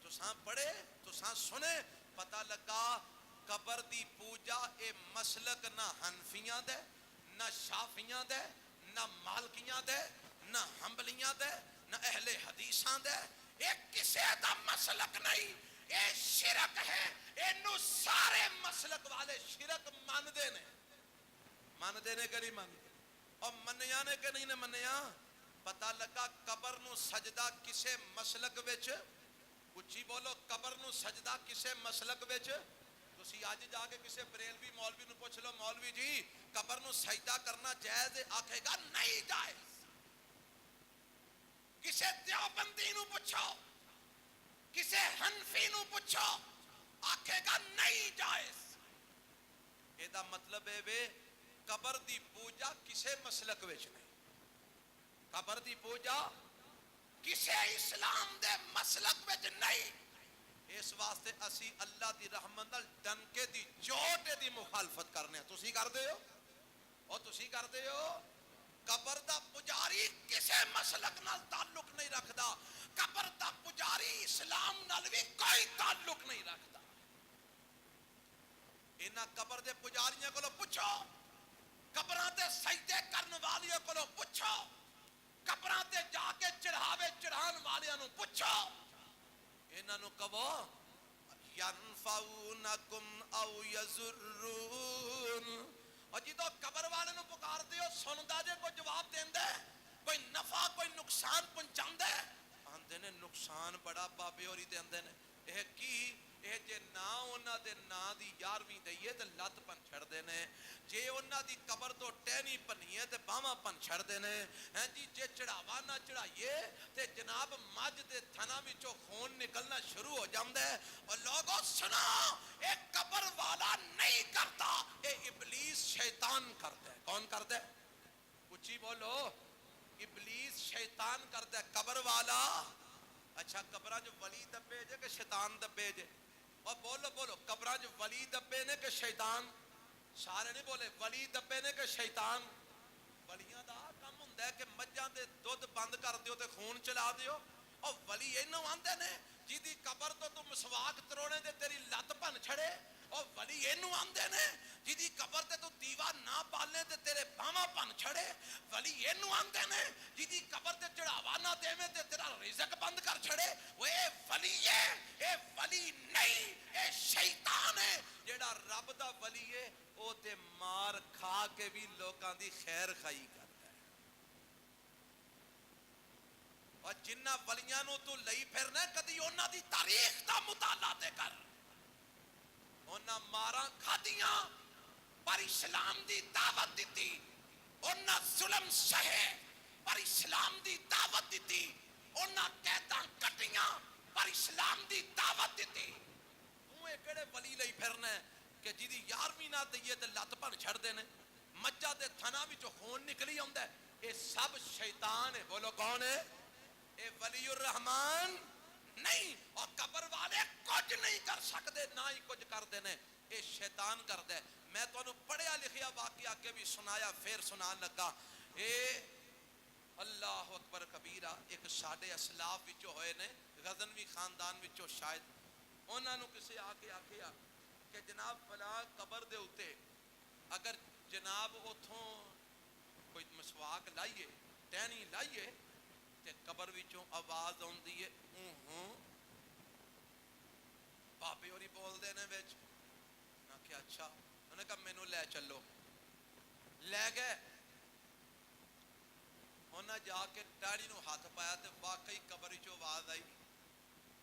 تساں پڑھے, تساں سنے, پتہ لگا قبر دی پوجا اے مسلک نہ حنفیاں دے, نہ شافیاں دے, نہ مالکیاں دے, نہ حنبلیاں دے, نہ اہل حدیثاں دے. اے کسے دا مسلک نہیں, اے شرک ہے. اینو سارے مسلک والے شرک مان دے نے کہ نہیں مان دے, اور منیا نے کہ نہیں نے منیا. پتہ لگا قبر نو سجدہ کسے مسلک وچ, اچھی بولو, قبر نو سجدہ کسے مسلک وچ. تسی آج جا کے کسے بریلوی مولوی نو پوچھ لو, مولوی جی قبر نو سجدہ کرنا جائز ہے, آکھے گا نہیں جائز. کسے دیوبندی نو پوچھو, کسے حنفی نو پوچھو, آکھے گا نہیں جائز. اے دا مطلب ہے وے قبر دی پوجا کسے مسلک وچ نہیں, قبر دی پوجا کسے اسلام دے مسلک وچ نہیں. اس واسطے اسی اللہ دی رحمت نال ڈنکے دی چوٹ دی مخالفت کرنے ہیں. تسی کر دے ہو, او تسی کر دے ہو. قبر دا پجاری کسے مسلک نال تعلق نہیں رکھدا، قبر دا پجاری اسلام نال بھی کوئی تعلق نہیں رکھدا۔ انہاں قبر دے پجاریاں کولوں پوچھو، قبراں تے سجدے کرن والیاں کولوں پوچھو، قبراں تے جا کے چڑھاوے چڑھان والیاں نوں پوچھو، انہاں نوں کہو ینفعونکم او یضرون، اور جدو قبر والے نوں پکار دیو سندا جے کوئی جواب دیندا ہے، کوئی نفع کوئی نقصان پہنچاندا ہے؟ آندے نے نقصان بڑا بابے ہوری دے اندے نے، اے کی اے جے نا انہاں دے نا دی 11ویں دئیے تے لت پن چھڑ دے نے، جے انہاں دی قبر تو ٹہنی پنیے تے باواں پن چھڑ دے نے، ہیں جی جے چڑھاوا نہ چڑھائیے تے جناب مجھ دے تھنا وچوں خون نکلنا شروع ہو جاندا ہے۔ اور لوگوں سنو، اے قبر والا نہیں کرتا، اے ابلیس شیطان کرتا ہے۔ کون کرتا ہے؟ اچھی بولو، ابلیس شیطان کرتا ہے، قبر والا۔ اچھا قبرہ جو ولی دبے جے کہ شیطان دبے جے؟ اور بولو بولو، قبرہ جو ولی دبے نے کہ شیطان؟ سارے نہیں بولے، ولی دبے نے کہ شیطان؟ ولیاں دا کم ہوندا ہے کہ مجھاں دے دودھ بند کر دیو تے خون چلا دیو، اور ولی اینوں آندے نے جیدی قبر تو مسواک تروڑے دے تیری لت بن چھڑے، اور ولی اینوں آندے نے جیدی قبر تے تو دیوا نہ بالے تے تیرے باواں بن چھڑے، ولی اینوں آندے نے جیدی قبر تے چڑھاوا نہ دیویں تے تیرا رزق بند کر چھڑے۔ وہ اے ولی ہے، اے ولی نہیں، اے شیطان ہے۔ جیڑا رب دا ولی ہے او تے مار کھا کے بھی لوکاں دی خیر خائی کرتا ہے۔ اور جنہ ولیاں نو تو لئی پھرنا کدی انہاں دی تاریخ دا مطالعہ تے کر، انہاں ماراں کھادیاں پر اسلام دی دعوت دیتی، انہاں ظلم سہے پر اسلام دی دعوت دیتی، انہاں قیداں کٹیاں پر اسلام دی دعوت دیتی۔ تو اے کڑے ولی لئی پھرنا ہے کہ جیدی 11ویں نہ دئیے تے لت پن چھڑ دینے، مجھا دے تھنا وچوں خون نکلی آوندا ہے، اے سب شیطان ہے۔ بولو کون ہے؟ اے ولی الرحمن نہیں، اور قبر والے کچھ نہیں کر سکتے، نہ ہی کچھ کر دینے، اے شیطان کر دے۔ میں تو انہوں پڑھیا لکھیا واقعہ کے بھی سنایا، پھر سنان لگا۔ اے اللہ اکبر کبیرہ، ایک ساڑھے اسلاف وچوں ہوئے نے، غزنوی خاندان وچوں شاید، انہوں نے کسے آکے آکھیا کہ جناب فلاں قبر دے ہوتے اگر جناب اتھوں کوئی مسواک لائیے ٹہنی لائیے تے قبر وچوں آواز ہوندی ہے بابے ہوری بول دے نے وچ۔ میں کہا اچھا، انہوں نے کہا مینوں لے چلو، لے گئے، انہوں جا کے ٹہنی نو ہاتھ پایا تے واقعی قبر وچوں آواز آئی،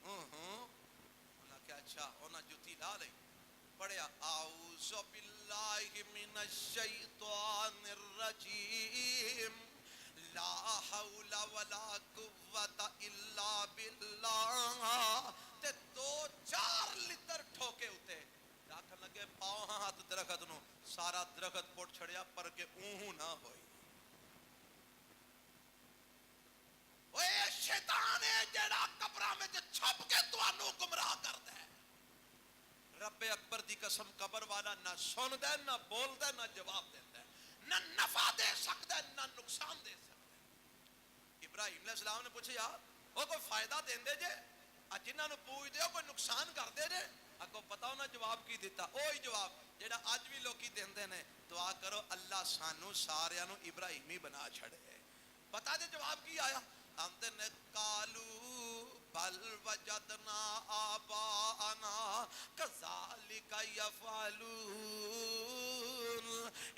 انہوں کہا اچھا، انہوں جتی لا لئی، پڑھیا اعوذ باللہ من الشیطان الرجیم لا حول ولا قوت الا باللہ، تے 2-4 لتر ٹھوکے ہوتے آکھن لگے پاؤں ہاتھ درخت نو، سارا درخت پٹ چھڑیا پر کہ اونہوں نہ ہوئی۔ اے شیطان ہے جیڑا قبراں وچ چھپ کے تانوں گمراہ کردا ہے۔ رب اکبر دی قسم قبر والا نہ سندا ہے، نہ بولدا ہے، نہ جواب دیندا ہے، نہ نفع دے سکدا ہے، نہ نقصان دے سکدا ہے۔ ابراہیم علیہ السلام نے پوچھا یار وہ کوئی فائدہ دیندے جے، جنہاں نوں پوچھ دیو کوئی نقصان کردے جے؟ اگوں پتہ انہاں جواب کی دیتا، اوہی جواب جیڑا اج بھی لوکی دیندے نے، دعا کرو اللہ سانو ساریاں نوں ابراہیمی بنا چھڑے۔ پتہ دے جواب کی آیا؟ آندے نے قالو بل وجدنا آباءنا کذالک یفعلون۔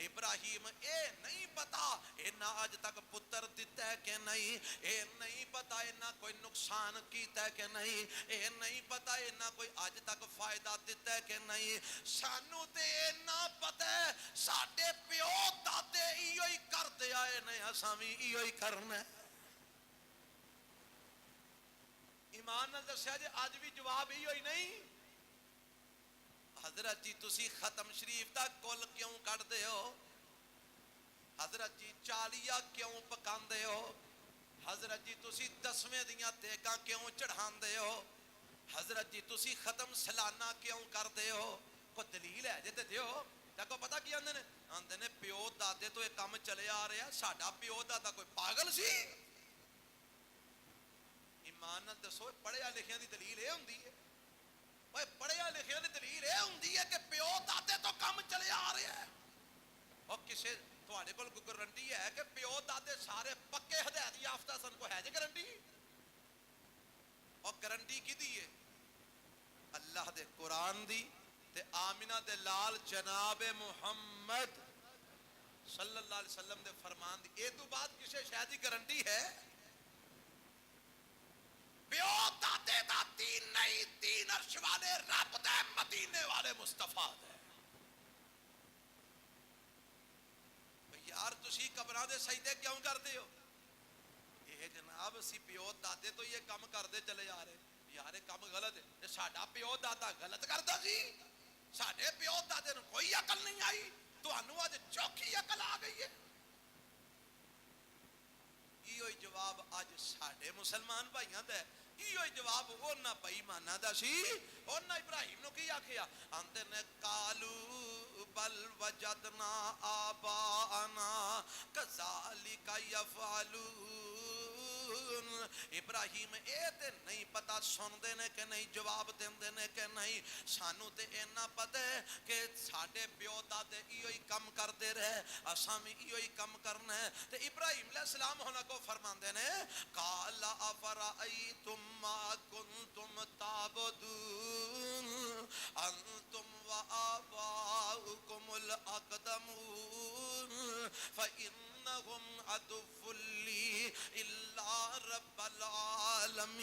ابراہیم اے نہیں پتا اینا آج تک پتر دیتا ہے کہ نہیں، اے نہیں پتا اینا کوئی نقصان کیتا ہے کہ نہیں، اے نہیں پتا اینا کوئی آج تک فائدہ دیتا ہے کہ نہیں، سانو تے اینا پتا ہے ساڑھے پیو دادے ایو ہی کر دے آئے نے، اسامی ایو ہی کرنا ہے۔ ایمان نال دسیا جے اج بھی جواب ہی ہوئی نہیں۔ حضرت جی تسی ختم شریف دا کل کیوں کٹ دے ہو؟ حضرت جی چالیہ کیوں پکان دے ہو؟ حضرت جی تسی 10ویں دیاں دیگاں کیوں چڑھان دے ہو؟ حضرت جی تسی ختم سالانہ کیوں کر دے ہو؟ کوئی دلیل ہے جے تے دیو؟ کو پتا کی آندے نے؟ آندے نے پیو دادے تو یہ کام چلے آ رہا، ساڈا پیو دادا کوئی پاگل سی؟ ایمان نال دسو، پڑھیا لکھیا دی دلیل یہ ہوندی ہے؟ اوے پڑھیا لکھیا دی دلیل یہ ہوندی ہے کہ پیو دادے تو کام چلے آ رہا ہے؟ اور کسے تواڈے کول کوئی گارنٹی ہے کہ پیو دادے سارے پکے ہدایت یافتہ سن؟ کو ہے جی گارنٹی؟ اور گارنٹی کیدی ہے؟ اللہ دے قرآن دی تے آمینہ دے لال جناب محمد صلی اللہ علیہ وسلم دے فرمان دی. اے تو بعد کسے شاید دی گارنٹی ہے؟ پیو دادے دا دین نہیں، دین عرش والے رب دے مدینے والے مصطفیٰ دے. یار تسی قبراں دے سجدے کیوں کردے ہو؟ یہ جناب اسی پیو دادے تو یہ کام کردے چلے آ رہے. یار یہ کام غلط ہے. ساڈا پیو دادا غلط کردا سی؟ ساڈے پیو دادے نوں کوئی عقل نہیں آئی، تانوں اج چوکھی عقل آ گئی ہے. ایہی جواب اج ساڈے مسلمان بھائیاں دا ہے. ایہی جواب انہاں بے ایماناں دا سی. انہاں ابراہیم نوں کی آکھیا؟ آندے نے قالو بل وجدنا آباءنا کذالک یفعلون. ابراہیم اے تے نہیں پتا سن دے نے کہ نہیں، جواب دیندے نے کہ نہیں. سانو تے اینا پتہ ہے کہ ساڈے پیو دادے ایہی کم کردے رہے، اساں وی ایہی کم کرنا ہے. تے ابراہیم علیہ السلام ہونا کو فرماندے نے قال افرأیتم ما کنتم تعبدون انتم وآباؤکم الاقدمون فإنهم عدو لی الا رب العالمین.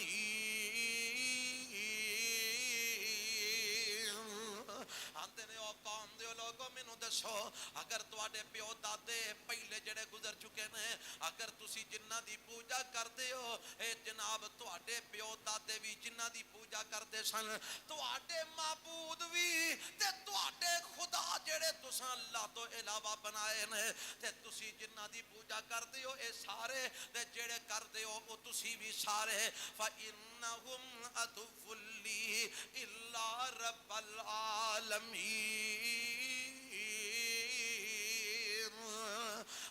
آندے نے او قوم دے لوگوں مینوں دسو، اگر تواڈے پیو دادے پہلے جڑے گزر چکے نے، اگر تسی جنہ دی پوجا کردے ہو، اے جناب تواڈے پیو دادے بھی جنہ دی پوجا کردے سن، تواڈے معبود بھی تے تواڈے خدا جڑے تساں اللہ تو علاوہ بنائے نے تے تسی جنہ دی پوجا کردے ہو، اے سارے تے جڑے کردے ہو او تسی بھی سارے. فَإِنَّهُمْ عَدُوٌّ لِّي إِلَّا رَبَّ العالمین.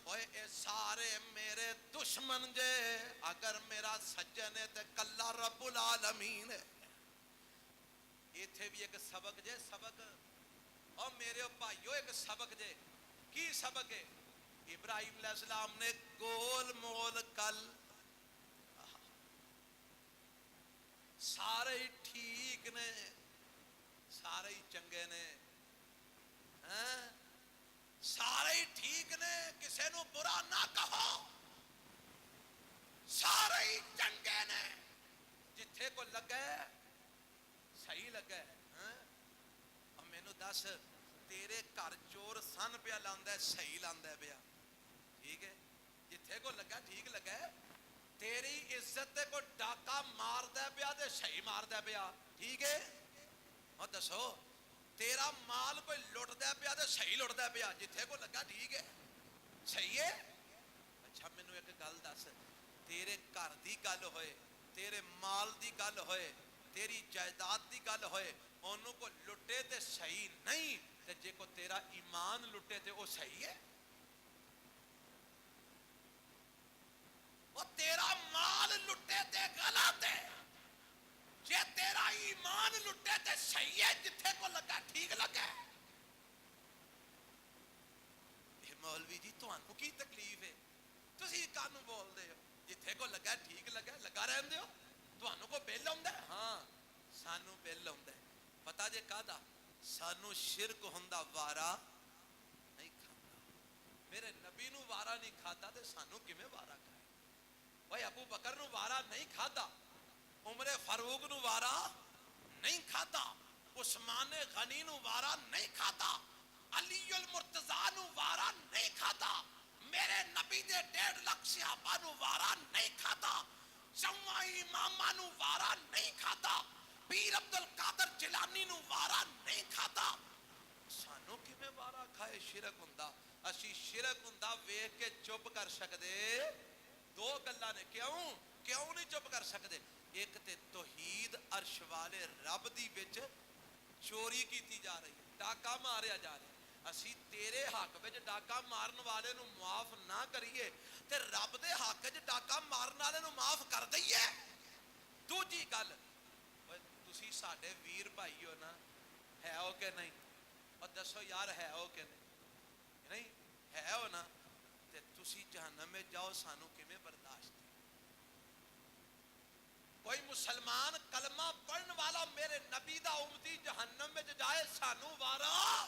اوے اے سارے میرے دشمن جے، اگر میرا سجن ہے تے کلا رب العالمین ہے. ایتھے بھی ایک سبق جے، سبق اور میرے بھائیو ایک سبق جے. کی سبق ہے؟ ابراہیم علیہ السلام نے گول مول کل سارے ہی ٹھیک نے، سارے ہی چنگے نے، سارے ہی ٹھیک نے، کسے نو برا نہ کہو، سارے ہی چنگے نے. جتھے کو لگے صحیح لگے. اب مینوں دس، تیرے گھر چور سن پیا لاندا ہے، صحیح لاندا ہے پیا، ٹھیک ہے، جتھے کو لگا ٹھیک لگا ہے. تیری عزت تے کو ڈاکا مار دے پیا تے صحیح مار دے پیا، ٹھیک ہے. اور دسو تیرا مال کوئی لٹ دے پیا تے صحیح لٹ دے پیا، جتھے کو لگا ٹھیک ہے، صحیح ہے. اچھا مینوں ایک گل دس، تیرے گھر دی گل ہوئے، تیرے مال دی گل ہوئے، تیری جائیداد دی گل ہوئے، انہوں کو لٹے تے صحیح نہیں، تے جے کو تیرا ایمان لٹے تے وہ صحیح ہے. وہ تیرا مال لٹے تے غلط ہے، جے تیرا ایمان لٹے تے صحیح ہے، جتھے کو لگا ٹھیک لگا. مولوی جی تانوں کی تکلیف ہے؟ تسی کانوں بول دے ہو؟ جتھے کو لگا ٹھیک لگا لگا رہندے ہو. تانوں کو بل آوندا ہے؟ ہاں سانوں بل آوندا ہے. پتہ جے کادا؟ سانوں شرک ہوندا وارا نہیں کھاتا. میرے نبی نو وارا نہیں کھاتا تے سانوں کیویں وارا کھائے؟ بھائی ابو بکر نو وارا نہیں کھاتا، عمر فاروق نو وارا نہیں کھاتا، عثمان غنی نو وارا نہیں کھاتا، علی المرتضیٰ نو وارا نہیں کھاتا، میرے نبی دے 1.5 لاکھ صحابہ نو وارا نہیں کھاتا، چواں امامہ نو وارا نہیں کھاتا، پیر عبد القادر جیلانی نو وارا نہیں کھاتا. سانوں کیویں وارا کھائے؟ شرک ہوندا. اسی شرک ہوندا ویکھ کے چپ کر سکدے؟ دو گلاں نے. کیوں نہیں چپ کر سکدے؟ ایک تے توحید عرش والے رب دی وچ چوری کیتی جا رہی ہے، ڈاکا ماریا جا رہا ہے. اسی تیرے حق وچ ڈاکا مارن والے نو معاف نہ کریے تے رب دے حق وچ ڈاکا مارن والے نو معاف کر دئیے. دوجی گل تسی ساڈے ویر بھائی ہو نا, ہے ہو کہ نہیں؟ اور دسو یار ہے ہو کہ نہیں؟ ہے ہو نا؟ تے تسی جہنم میں جاؤ سانو کیویں برداشت؟ کوئی مسلمان کلمہ پڑھن والا میرے نبی دا امتی جہنم میں جائے سانو وارا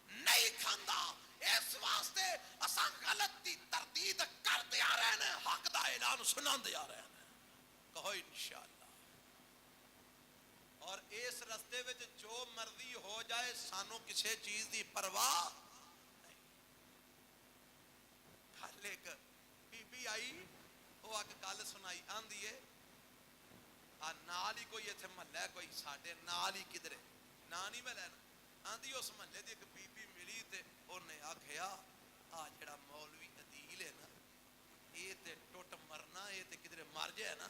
نہیں کھاندا. اس واسطے اساں غلط دی تردید کر دیا رہے ہیں, حق دا اعلان سنا دیا رہے ہیں. کہو انشاءاللہ. اور اس رستے وچ جو مرضی ہو جائے سانو کسی چیز دی پرواہ نہیں. کل ایک بی بی آئی وہ اگ گل سنائی آندی ہے نال ہی کوئی اتنے محلہ ہے کوئی ساڈے نال ہی کدھر نا نہیں میں لینا آندی اس محلے دی ایک بی بی ملی تے انہیں آکھیا آ جڑا مولوی عدیل ہے نا یہ تے ٹوٹ مرنا یہ تے کدھر مر جائے نا.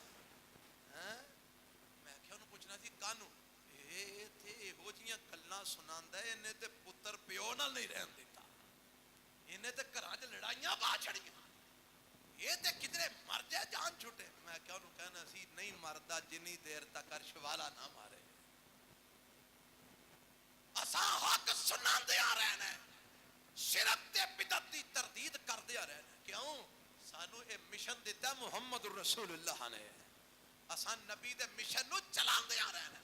میں کیا انہوں پوچھنا سی کانو اے تے ہو جیاں گلاں سناندا ہے انہیں تے پتر پیو نال نہیں رہن دیتا انہیں تے گھراں وچ لڑائیاں پا چھڑیاں یہ تے کدھرے مر جائے جان چھٹے. میں کیا انہوں کہنا سی نہیں مردا جنی دیر تک عرش والا نہ مارے. اساں حق سنا دیا رہنا شرک تے بدعت دی تردید کر دیا رہنا. کیوں؟ سانو اے مشن دیتا محمد رسول اللہ نے, اساں نبی دے مشن نو چلا دیا رہنا.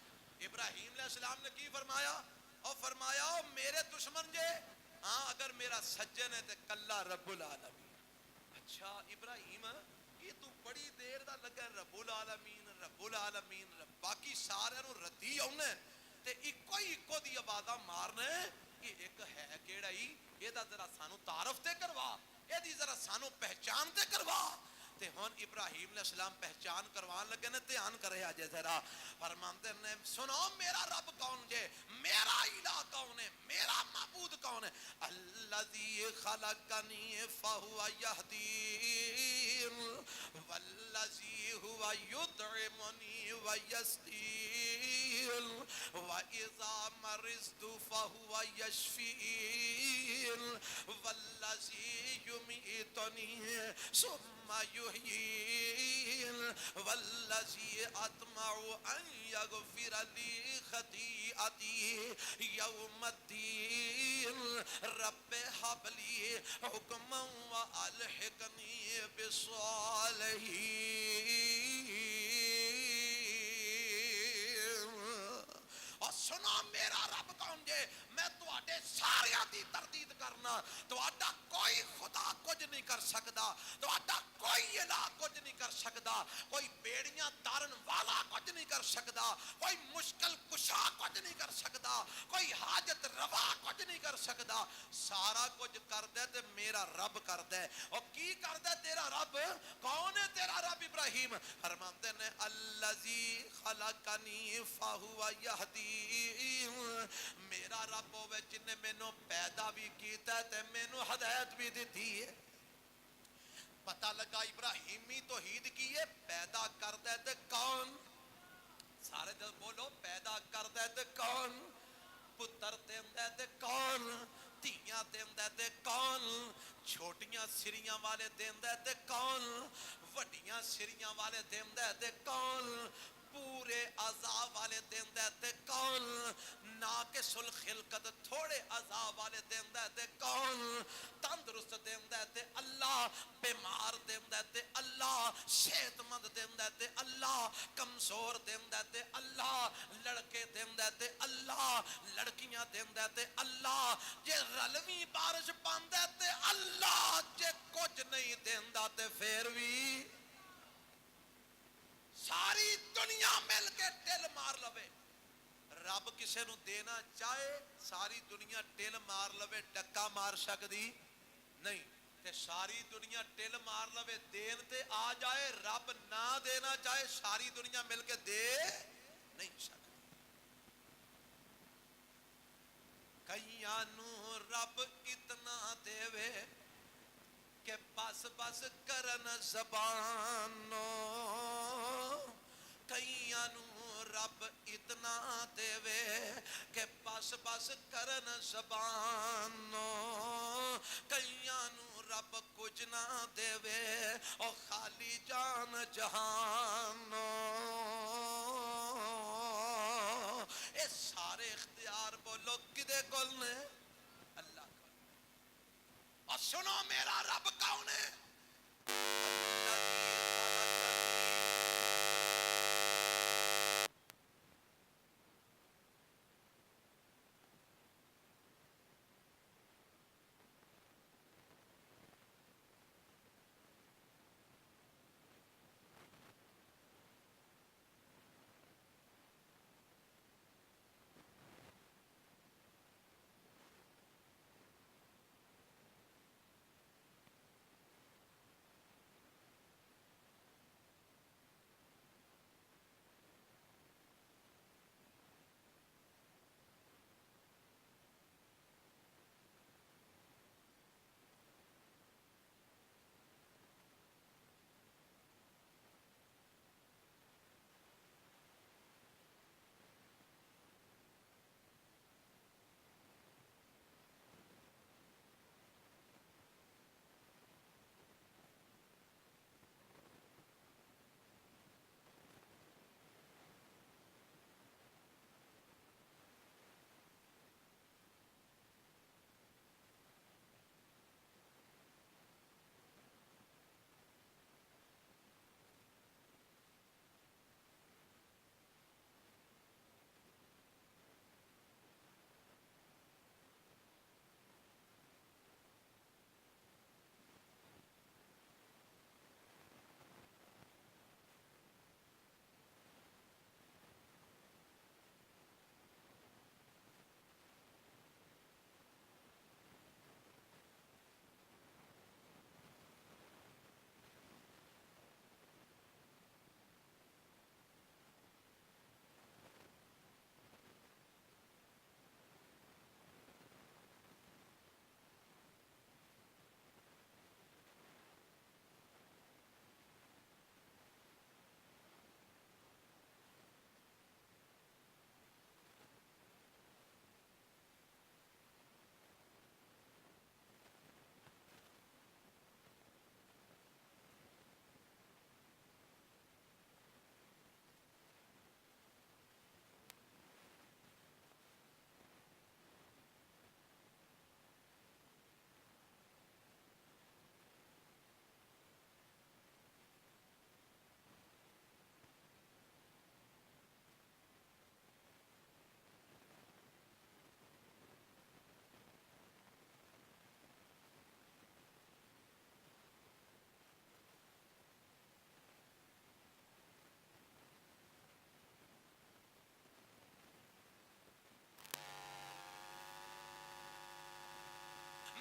ابراہیم علیہ السلام نے کی فرمایا؟ اور فرمایا میرے دشمن جے ہاں اگر میرا سجن ہے تے کلا رب العالمین. اچھا ابراہیم یہ تو بڑی دیر دا لگا رب العالمین رب العالمین باقی سارے نو ردی آنے تے اکو دی آوازاں مارنے یہ ایک ہے کیڑا ہی یہ دا ذرا سانو تعارف تے کروا یہ دی ذرا سانو پہچان تے کروا. تے ہون ابراہیم علیہ السلام پہچان کروان لگے نے دھیان کرے آجے ذرا فرماندے نے سنو میرا رب کون جے میرا الہ کون ہے میرا معبود کون ہے الذی خلقنی فہو یہدین والذی هو یطعمنی ویسقین واذا مرضت فہو یشفین والذی یمیتنی ثم یحیین والذی اطمع ان یغفر لی خطیئتی یوم الدین رب حب لی حکما والحقنی بالصالحین. اور سنو میرا رب کون جے میں تواڈے ساریاں دی تردید کرنا تواڈا کوئی خدا کچھ نہیں کر سکدا تواڈا کوئی الہ کچھ نہیں کر سکدا کوئی بیڑیاں تارن والا کچھ نہیں کر سکدا کوئی مشکل کشا کچھ نہیں کر سکدا کوئی حاجت روا کچھ نہیں کر سکدا. سارا کچھ کر دے تے میرا رب کر دے. اور کی کر دے تیرا رب کون ہے تیرا رب؟ ابراہیم فرماتے ہیں الذی خلقنی فہو یہدین میرا رب ہوئے جن نے مینوں پیدا بھی کیتا ہے تے مینوں ہدایت بھی دیتی ہے. پتہ لگا ابراہیمی توحید کی ہے پیدا کردہ تے کون سارے دل بولو پیدا کردہ تے کون پتر دیندہ تے کون دھیاں دیندہ تے کون چھوٹیاں سریاں والے دیندہ تے کون وڈیاں سریاں والے دیندہ تے کون پورے اعضاء والے دیندہ تے کون ناقص الخلقت تھوڑے اعضاء والے دیندہ تے کون تندرست دیندہ تے اللہ بیمار دیندہ تے اللہ صحت مند دیندہ تے اللہ کمزور دیندہ تے اللہ لڑکے دیندہ تے اللہ لڑکیاں دیندہ تے اللہ جے رلوی بارش پاندہ تے اللہ جے کچھ نہیں دیندہ تے پھر بھی ساری دنیا مل کے ٹل مار لوے رب کسے نو دینا چاہے ساری دنیا ٹل مار لوے ڈکا مار سکدی نہیں تے ساری دنیا ٹل مار لوے دین تے آ جائے رب نہ دینا چاہے ساری دنیا مل کے دے نہیں سکتی. کئیاں نو رب اتنا دے وے کہ بس بس کرن زبانو کئیاں نو رب اتنا دے وے کہ بس بس کرن زبانوں کئیاں نو رب کچھ نہ دے وے او خالی جان جہانوں اے سارے اختیار بولو کدے کول نے اللہ کول اور سنو میرا رب کون ہے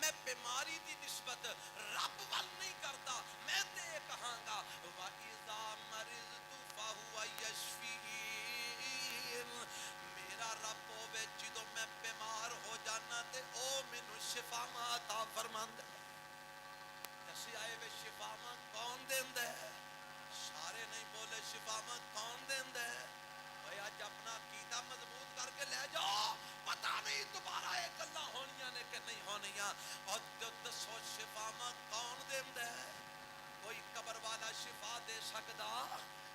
میں بیماری دی نسبت رب وال نہیں کرتا میں تے کہاں گا وَإِذَا مَرِضْتُ فَهُوَ يَشْفِينِ میرا رب ہوے جدوں میں بیمار ہو جانا تے او مینوں شفا عطا فرماندا ہے کسی آئے وے شفا کون دیندا ہے سارے نہیں بولے شفا کون دیندا ہے بھائی اج اپنا عقیدہ مضبوط کر کے لے جاؤ پتہ نہیں دوبارہ یہ گلاں ہونیاں نے کہ نہیں ہونیاں اور دسو شفا کون دیندا ہے کوئی قبر والا شفا دے سکدا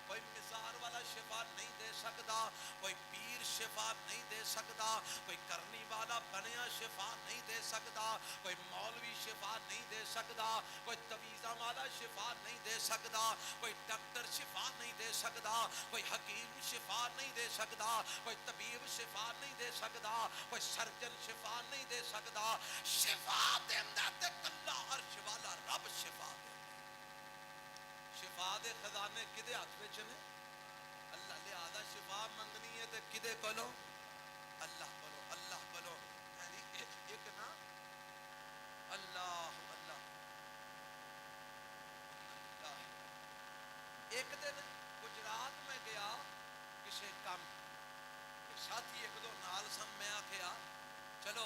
کوئی مزار والا شفا نہیں دے سکدا کوئی پیر شفا نہیں دے سکدا کوئی کرنی والا بنیا شفا نہیں دے سکدا کوئی مولوی شفا نہیں دے سکدا کوئی تویزاں والا شفا نہیں دے سکدا کوئی ڈاکٹر شفا نہیں دے سکدا کوئی حکیم شفا نہیں دے سکدا کوئی طبیب شفا نہیں دے سکدا کوئی سرجن شفا نہیں دے سکدا شفا دیندا تے کلا عرش والا رب شفا دے شفا دے خزانے کدے ہاتھ وچ نے اللہ لہذا شفا منگنی ہے تے کدے کولو اللہ کولو یعنی ایک نا اللہ ایک دن گجرات میں گیا کسے کام ساتھی ایک دو نال سم میں آکھیا چلو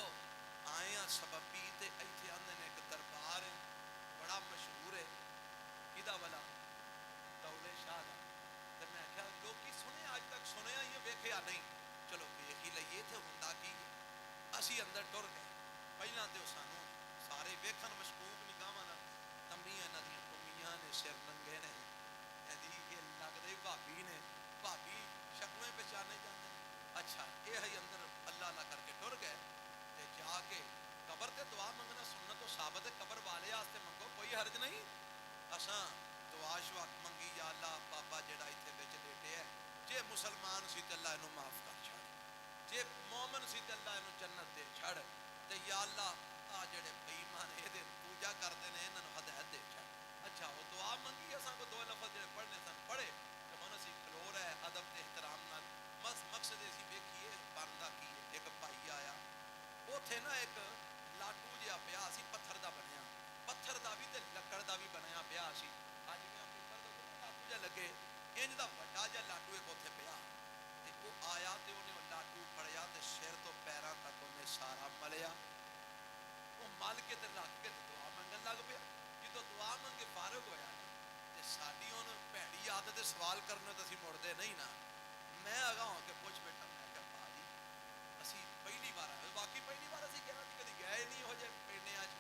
آئے ہیں سببی تے ایتھے آندے نے ایک دربار ہے بڑا مشہور ہے کدا والا دولے شاہ دا تے میں کہا لوکی سنے آج تک سنے یہ اس وقت منگی یا اللہ بابا جڑا اتنے بچ لیٹے ہے جے مسلمان سی تے اللہ اینو معاف کر چھڑ، جے مومن سی تے اللہ اینو جنت دے چھڑ، تے یا اللہ آ جڑے بے ایمان اے دے پوجا کردے نے انہاں نوں ہدایت دے چھڑ۔ اچھا وہ دعا منگی اساں کو دو لفظ جڑے پڑھنے سن پڑھے تے ہن اسی کھلو رہے ادب تے احترام نال مقصد اسی ویکھیے بندا کی ایک بھائی آیا اوتھے نا ایک لاٹو جہا پیا سی پتھر دا بنیا، پتھر دا بھی تے لکڑ دا بھی بنیا پیا سی، اج میں پیپر دے لاٹو جا لگے انج دا وڈا جا لاٹو ایک اوتھے پیا تے او آیا تے اونے او لاٹو پھڑیا تے سر تو پیراں تک اونے سارا ملیا، او مل کے تے رکھ کے دعا منگن لگ پیا، جدوں دعا منگے فارغ ہویا تے ساڈی ہن بھڑی عادت سوال کرنے تے اسی مڑدے نہیں نا، میں اگا ہو کے پوچھ بیٹھا میں کہ بھائی اسی پہلی بار آئے، باقی پہلی بار اسی کہنا کدی گئے نہیں ہو جائے پینے اج،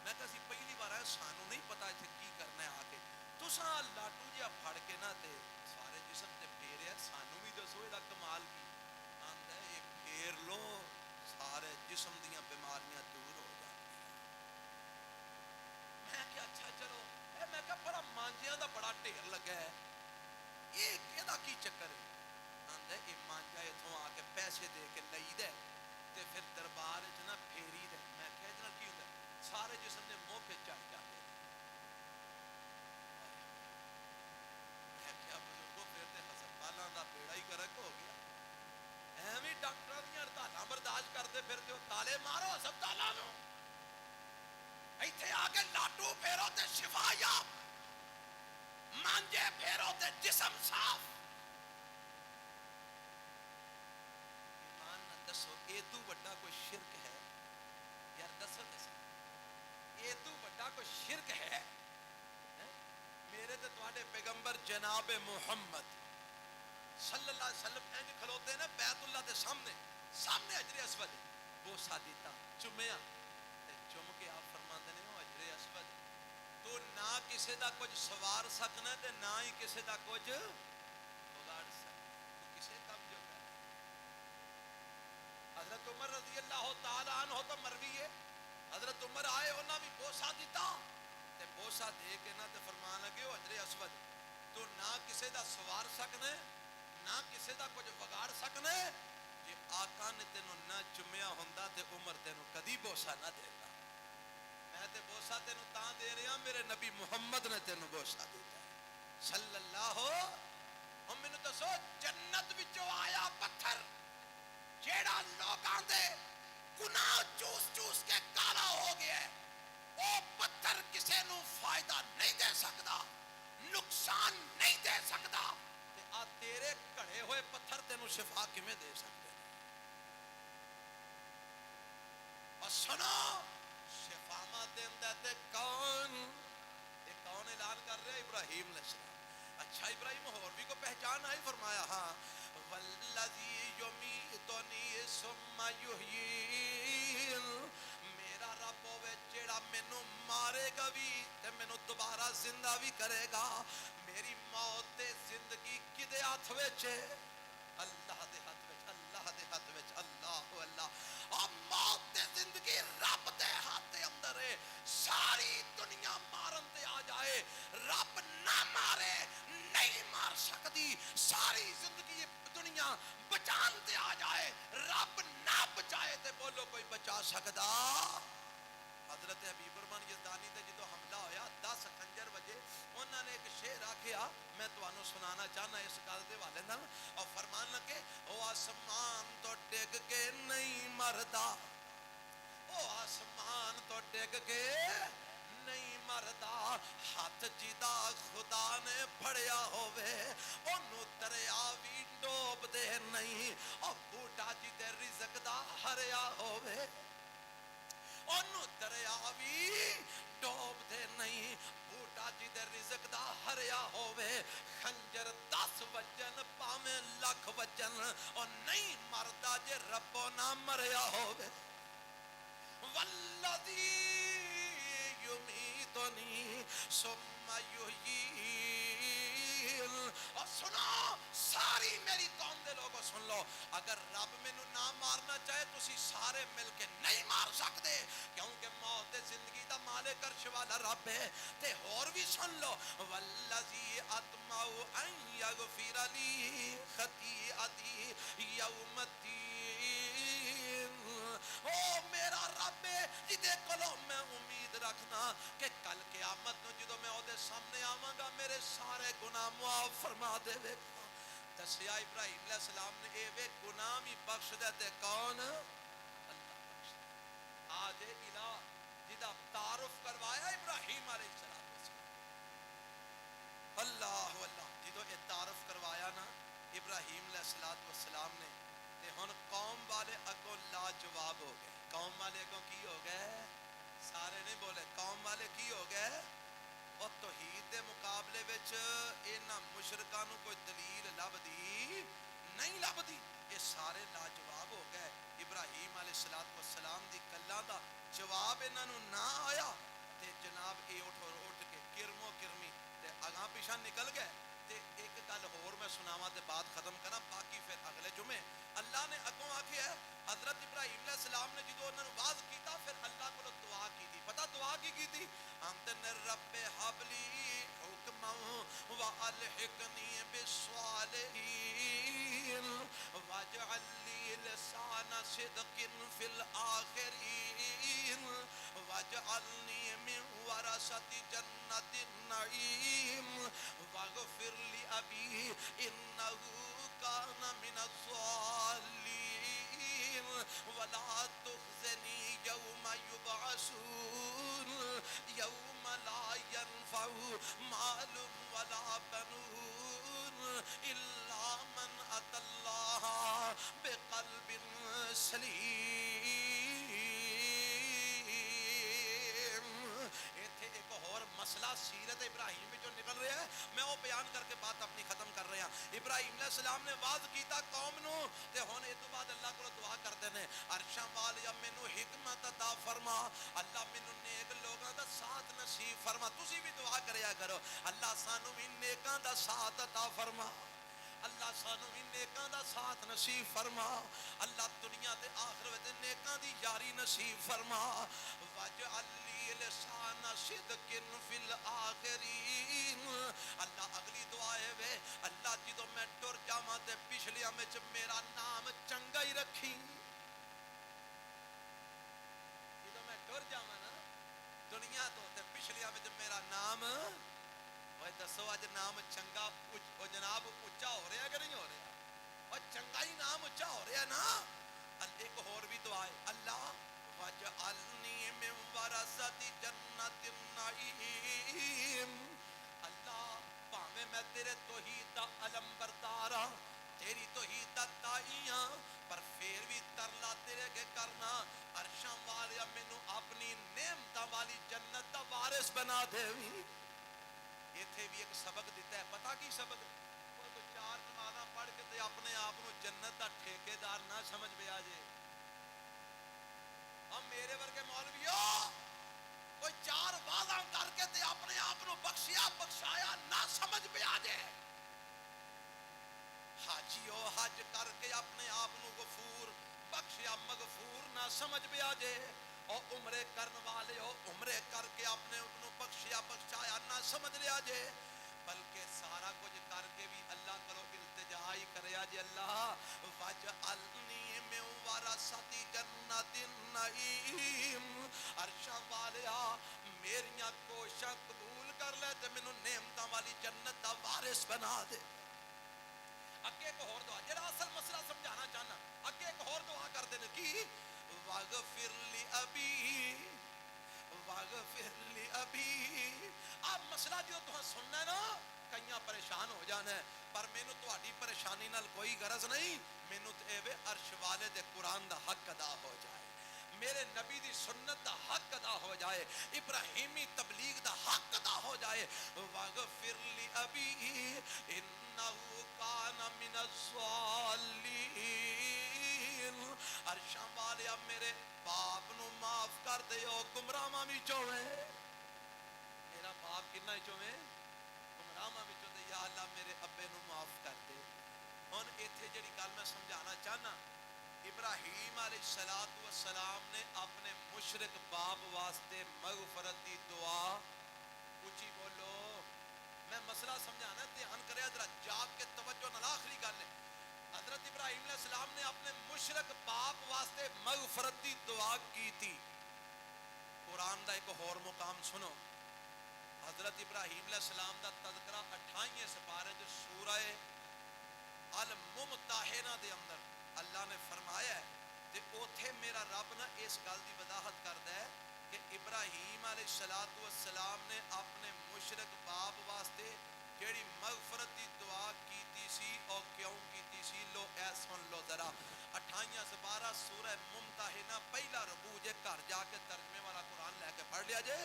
میں کہ اسی پہلی بار آئے سانوں نہیں پتا اتنے کی کرنا ہے آ کے تساں لاٹو جہا پھڑ کے نہ تے سارے جسم تے پھیریا سانوں بھی دسو یہ کمال کی آندا ہے یہ پھیر لو سارے جسم دیاں بیماریاں دور ہو جاندیاں۔ میں کہ اچھا چلو میں کہ بڑا مانجیاں دا بڑا ڈھیر لگا ہے یہ کہدا کی چکر ہے؟ آندا ہے یہ مانجا اتھوں آ کے پیسے دے کے لئی دے تے پھر دربار وچ نہ پھیری دے، میں کہ ادھر کی ہوندا سارے جسم دے منہ پہ چڑھ جاتے ہیں۔ میں کیا بزرگوں پھر تے ہسپتالاں دا بیڑا ہی گرک ہو گیا، ایویں ڈاکٹراں دیاں ہڑتالاں برداشت کرتے پھرتے ہو، تالے مارو ہسپتالاں نوں، ایتھے آ کے لاٹو پھیرو تے شفا یاب، مانجے پھیرو تے جسم صاف۔ ایمان نہ دسو اے تو بڑا کوئی شرک ہے یار؟ دسو دسو اے تو بڑا کوئی شرک ہے؟ میرے تے تواڈے پیغمبر جناب محمد صلی اللہ علیہ وسلم انج کھلوتے نے بیت اللہ دے سامنے حجر اسود بوسا دیتا چومیا تے چوم کے آپ فرماندے نے او حجر اسود تو نہ کسے دا کچھ سوار سکنا تے نہ ہی کسے دا کچھ بگاڑ سکنا، تو کسے کم جو ہے۔ حضرت عمر رضی اللہ تعالی عنہ تو مروی ہے، حضرت عمر آئے انہاں بھی بوسا دیتا تے بوسا دے کے نہ تے فرمان لگے او حجر اسود تو نہ کسے دا سوار سکنا نہ کسے دا کچھ بگاڑ سکنا، جے آقا نے تینوں نہ چومیا ہوندا تے عمر تینوں کدی بوسا نہ دیتا، میں تے بوسا تینوں تاں دے رہا میرے نبی محمد نے تینوں بوسا دیتا ہے صلی اللہ ہو۔ ہم مینوں دسو جنت وچوں آیا پتھر جیڑا لوکاں دے گناہ چوس چوس کے کالا ہو گیا ہے، او پتھر کسے نو فائدہ نہیں دے سکدا، نقصان نہیں دے سکدا، تے آ تیرے کڑے ہوئے پتھر تینوں شفا کیویں دے سکدے؟ اور سنو شفا ما دیندا تے کون؟ یہ کون اعلان کر رہے؟ ابراہیم علیہ السلام۔ اچھا ابراہیم اور بھی کو پہچان آئی؟ فرمایا ہاں والذی یمیتنی ثم یحیین، میرا رب ہوے جیڑا مینوں مارے گا بھی تے مینوں دوبارہ زندہ بھی کرے گا، میری موت تے زندگی کدے ہاتھ وچ ہے؟ اللہ دے ہاتھ وچ، اللہ دے ہاتھ وچ، اللہ اللہ، اور موت تے زندگی رب دے ہاتھ دے اندر ہے، ساری دنیا مارن تے آ جائے رب نہ مارے نہیں مار سکتی، ساری زندگی دنیا بچان تے آ جائے رب نہ بچائے تے بولو کوئی بچا سکدا؟ حضرت حبیب الرحمن یزدانی تے جدو حملہ ہویا 10 خنجر وجے انہوں نے ایک شعر آکھیا میں تانوں سنانا چاہنا اس گل دے حوالے نال، اور فرمان لگے او آسمان تو ڈگ کے نہیں مردا، او آسمان تو ڈگ کے نہیں مردا، ہاتھ جدا خدا نے پھڑیا ہووے اونوں دریا بھی ڈوب دے نہیں، او بوٹا جی دے رزق دا ہریا ہووے اونوں دریا بھی ڈوب دے نہیں، بوٹا جی دے رزق دا ہریا ہووے، خنجر 10 وجن پاویں لکھ وجن او نہیں مردا جے ربو نہ مریا ہووے۔ والذی یمیتنی ثم یحیین، اور سنو ساری میری قوم دے لوگوں سن لو، اگر رب مینوں نہ مارنا چاہے تسی سارے مل کے نہیں مار سکتے، کیونکہ موت زندگی دا مالک مالک عرش والا رب ہے. تے اور بھی سن لو والذی اطمع ان یغفر لی خطیئتی یوم الدین. او میرا رب ہے جدے کولوں میں امید رکھنا کہ کل قیامت نو جدوں میں اودے سامنے آواں گا میرے سارے گناہ معاف فرما دے گا. دسیا ابراہیم علیہ السلام نے اے وے گناہ بھی بخش دے تے کون؟ اللہ بخش دے. آج الہ جدا تعارف کروایا ابراہیم علیہ السلام. اللہ اللہ جدو یہ تعارف کروایا نا ابراہیم علیہ السلام نے تے ہن قوم والے اگوں لاجواب ہو گئے. قوم والے اگوں کی ہو گئے؟ سارے نہیں بولے. قوم والے کی ہو گئے؟ اور توحید دے مقابلے وچ انہاں مشرکاں نوں کوئی دلیل لبدی نہیں لبدی. یہ سارے لاجواب ہو گئے. ابراہیم علیہ السلام دی گلاں دا جواب انہاں نوں نہ آیا تے جناب اے اٹھ کے کرمو کرمی تے اگاں پیچھا نکل گئے. تے ایک گل ہور میں سناواں تے بات ختم کراں باقی پھر اگلے جمعے. اللہ نے اگوں آکھیا ہے حضرت ابراہیم علیہ السلام نے جدوں انہاں نوں واز کیتا پھر اللہ کولوں دعا کیتی. پتہ دعا کی کیتی؟ انتن رب حبلی حکما والحقنی بالصالحین واجعل لی لسان صدق فی الاخرین واجعلنی من ورثۃ جنۃ النعیم واغفر لأبی انہ کان من الضالین ولا تخزنی یوم یبعثون یوم لا ینفع مال ولا بنون الا من اتی اللہ بقلب سلیم. ایتھے ایک اور مسئلہ سیرت ابراہیم میں جو نکل رہا ہے میں وہ بیان کر کے بات اپنی ختم کر رہا ہوں. ابراہیم علیہ السلام نے واز کیتا قوم نو تے ہن اس تو بعد اللہ کو دعا کرتے ہیں عرشاں والیا مینوں حکمت عطا فرما. اللہ مینوں نیک لوگاں دا ساتھ نصیب فرما. تسی بھی دعا کریا کرو اللہ سانو بھی نیکاں دا ساتھ عطا فرما. اللہ سانو بھی نیکاں دا ساتھ نصیب فرما. اللہ دنیا تے آخرت نیکاں دی یاری نصیب فرما. واجعل لی لسان صدق فی الاخرین. اللہ اگلی دعا ہے وے اللہ جدوں میں ٹر جاواں تے پچھلیاں وچ میرا نام چنگا ہی رکھی. جدوں میں ٹر جاواں نا دنیا تو تے پچھلیاں وچ میرا نام دسو اج نام چنگا او جناب اچا ہو رہا ہے کہ نہیں ہو رہا؟ اور چنگا ہی نام اچا ہو رہا ہے نا. ایک اور بھی دعا ہے اللہ وجعلنی من ورثۃ جنۃ النعیم. اللہ پاویں میں تیرے توحید دا علم بردار ہاں تیری توحید دا دائی ہاں پر پھر بھی ترلا تیرے کے کرنا عرشاں والیا مینوں اپنی نعمتاں والی جنت دا وارث بنا دے. ایتھے بھی ایک سبق دیتا ہے. پتہ کی سبق؟ کوئی چار نمازاں پڑھ کے تے اپنے آپ کو جنت دا ٹھیکیدار نہ سمجھ پہ آ جائے. ہم میرے ورگے مولویوں کوئی چار وعدہ کر کے تے اپنے آپ کو بخشیا بخشایا نہ سمجھ پہ آ جائے. حاجیو حج کر کے اپنے آپ کو غفور بخشیا مغفور نہ سمجھ پہ آ جائے. اور عمرے کرن والے ہو عمرے کر کے اپنے انہوں بخشیا بخشایا نہ سمجھ لیا جے بلکہ سارا کچھ کر کے بھی اللہ کرو التجا ہی کریا جے اللہ وجعلنی من ورثۃ جنۃ النعیم. عرشاں والیا میریاں کوشاں قبول کر لے تے مینوں نعمتاں والی جنت دا وارث بنا دے. اگے ایک اور دعا جڑا اصل مسئلہ سمجھانا چاہنا اگے ایک اور دعا کرتے ہیں کی واغفر لأبی واغفر لأبی. اب مسئلہ جو تمہیں سننا ہے نا کئیاں پریشان ہو جانا ہے پر مینوں تہاڈی پریشانی نال کوئی غرض نہیں. مینوں تے اے عرش والے دے قرآن دا حق ادا ہو جائے میرے نبی دی سنت دا حق ادا ہو جائے ابراہیمی تبلیغ دا حق ادا ہو جائے. واغفر لأبی انہ کان من الضالین. عرشاں والیا میرے باپ نو معاف کر دیو گمراہاں وچوں ہے. میرا باپ کنا وچوں ہے؟ گمراہاں وچوں دے. یا اللہ میرے ابے نو معاف کر دے. ہن ایتھے جڑی گل میں سمجھانا چاہنا ابراہیم علیہ السلام نے اپنے مشرک باپ واسطے مغفرت دی حضرت ابراہیم علیہ السلام نے اپنے مشرک باپ واسطے مغفرت دی دعا کی تھی. قرآن دا ایک اور مقام سنو. حضرت ابراہیم علیہ السلام دا تذکرہ 28 سپارے جو سورہ الممتحنہ دے اندر اللہ نے فرمایا ہے تے اوتھے میرا رب نہ اس گل دی وضاحت کردا ہے کہ ابراہیم علیہ السلام نے اپنے مشرک باپ واسطے جیڑی مغفرت دی دعا کیتی سی اور کیوں کیتی سی. لو اے سن لو ذرا 28 سپارہ سورہ ممتحنہ پہلا رکوع جے گھر جا کے ترجمے والا قرآن لے کے پڑھ لیا جے.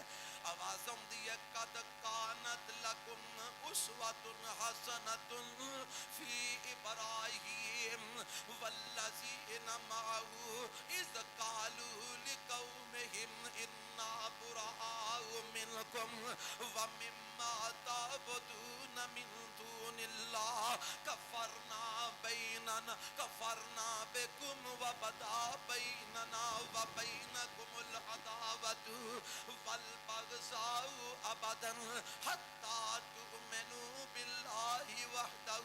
آواز آندی ہے قد کانت لکم اسوۃ حسنۃ فی ابراہیم والذین معہ اذ قالوا لقومہم انا براء منکم ومما تعبدون من دون اللہ کفرنا بکم وبدا بیننا وبینکم العداوۃ والبغضاء ابدا حتی تؤمنوا باللہ وحدہ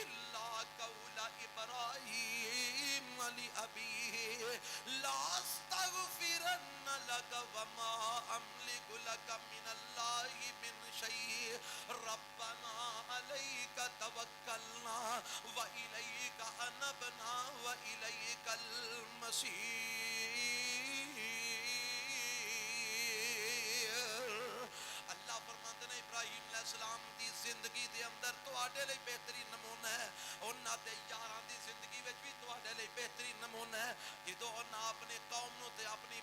الا قول ابراہیم لأبیہ لاستغفرن لک وما املک لک من اللہ من شیء ربنا علیک توکلنا وإلیک انبنا وإلیک المصیر. اللہ فرماتے ہیں ابراہیم علیہ السلام دی زندگی دے اندر تواڈے لئی بہترین نمونہ ہے. انہاں دے یاراں دی زندگی وچ بھی تواڈے لئی بہترین نمونہ ہے. جدوں انہاں اپنی قوم نو تے اپنی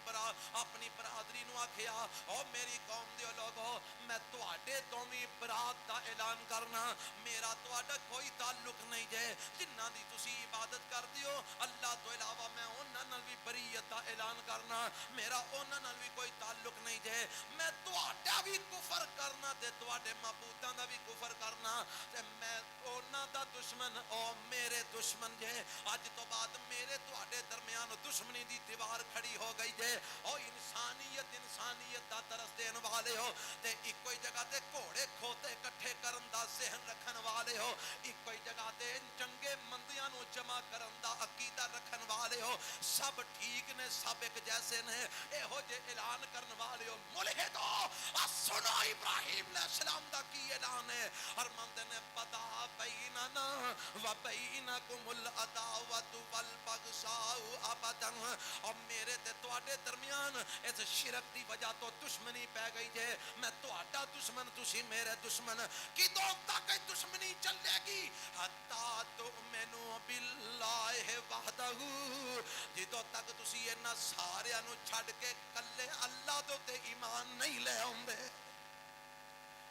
برادری نو آکھیا او میری قوم دیو لوگو میں تواڈے تو وی برات دا اعلان کرنا, میرا تواڈا کوئی تعلق نہیں جے. جنہاں دی تسی عبادت کردے ہو اللہ تو علاوہ میں انہاں نال وی بریت دا اعلان کرنا, میرا انہاں نال وی کوئی تعلق نہیں جے. میں تواڈا وی کفر کرنا تے تواڈے معبوداں دا وی کفر کرنا تے میں انہاں دا دشمن او میرے دشمن جے. اج تو بعد میرے تواڈے درمیان دشمنی دی دیوار کھڑی ہو گئی جے. او انسانیت دا ترس دین والے ہو تے ایک کوئی جگہ تے گھوڑے کھوتے کٹھے کرن دا ذہن رکھن والے ہو, ایک کوئی جگہ تے چنگے مندیاں نو جمع کرن دا عقیدہ رکھن والے ہو. سب ٹھیک نے, سب ایک جیسے نے, ایہو جے اعلان کرن والے ہو ملحدو. سنو ابراہیم علیہ السلام دا کی اعلان ہے. فرماندے نے بدا بیننا و بینکم العداوۃ والبغضاء ابدا. اور میرے تے تواڈے درمیان اس شرک دی وجہ تو دشمنی پہ گئی جے. میں تواڈا دشمن تسی میرے دشمن. کدوں تک دشمنی چلے گی؟ حتی تؤمنوا باللہ وحدہ, جدوں تک تسی انہاں ساریاں نو چھڈ کے کلے اللہ دے تے ایمان نہیں لے آوندے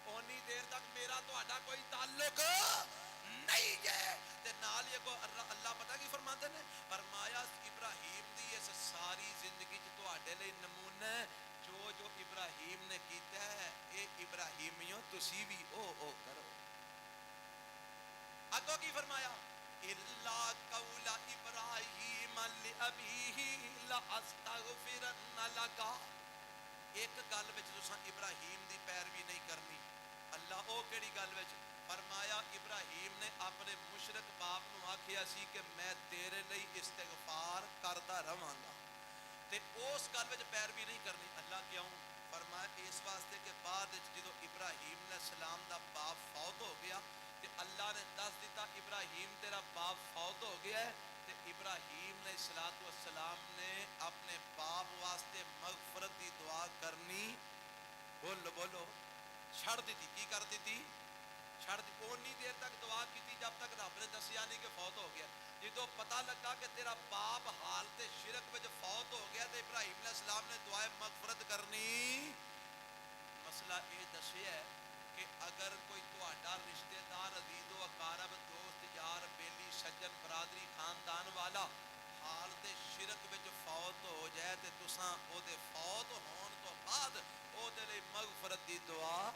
اونی دیر تک میرا تہاڈا کوئی تعلق نہیں ہے. تے نال یہ کو اللہ پتہ کی فرماتے نے, فرمایا ابراہیم دی اس ساری زندگی چ تہاڈے لئی نمونہ ہے. جو ابراہیم نے کیتا ہے اے ابراہیمیوں تسی بھی او کرو. اگوں کی فرمایا الا قول ابراہیم لابیہ لاستغفرن لک. ایک گل وچ تساں ابراہیم دی پیروی نہیں کرنی. اللہ او کیڑی گل وچ؟ فرمایا ابراہیم نے اپنے مشرک باپ نو آکھیا سی کہ میں تیرے لئی استغفار کردا رہواں گا تے اس گل وچ پیروی نہیں کرنی. اللہ کیوں؟ فرمایا اس واسطے کہ بعد جدوں ابراہیم علیہ السلام دا باپ فوت ہو گیا تے اللہ نے دس دیتا ابراہیم تیرا باپ فوت ہو گیا ہے. تے ابراہیم علیہ السلام نے اپنے باپ واسطے مغفرت دی دعا کرنی بولو چھڑ دیتی. کی کر دیتی؟ چھڑ دی. اونی دیر تک دعا کیتی جب تک رب نے دسیا نہیں کہ فوت ہو گیا. جدو پتہ لگا کہ تیرا باپ حالت شرک وچ فوت ہو گیا تے ابراہیم علیہ السلام نے دعائے مغفرت کرنی. مسئلہ یہ دسیا ہے کہ اگر کوئی تہاڈا رشتہ دار عزیز و اقارب دوست یار بیلی سجن برادری خاندان والا حالت شرک وچ فوت ہو جائے تے تساں او دے فوت ہون تو بعد او دے لئی مغفرت دی دعا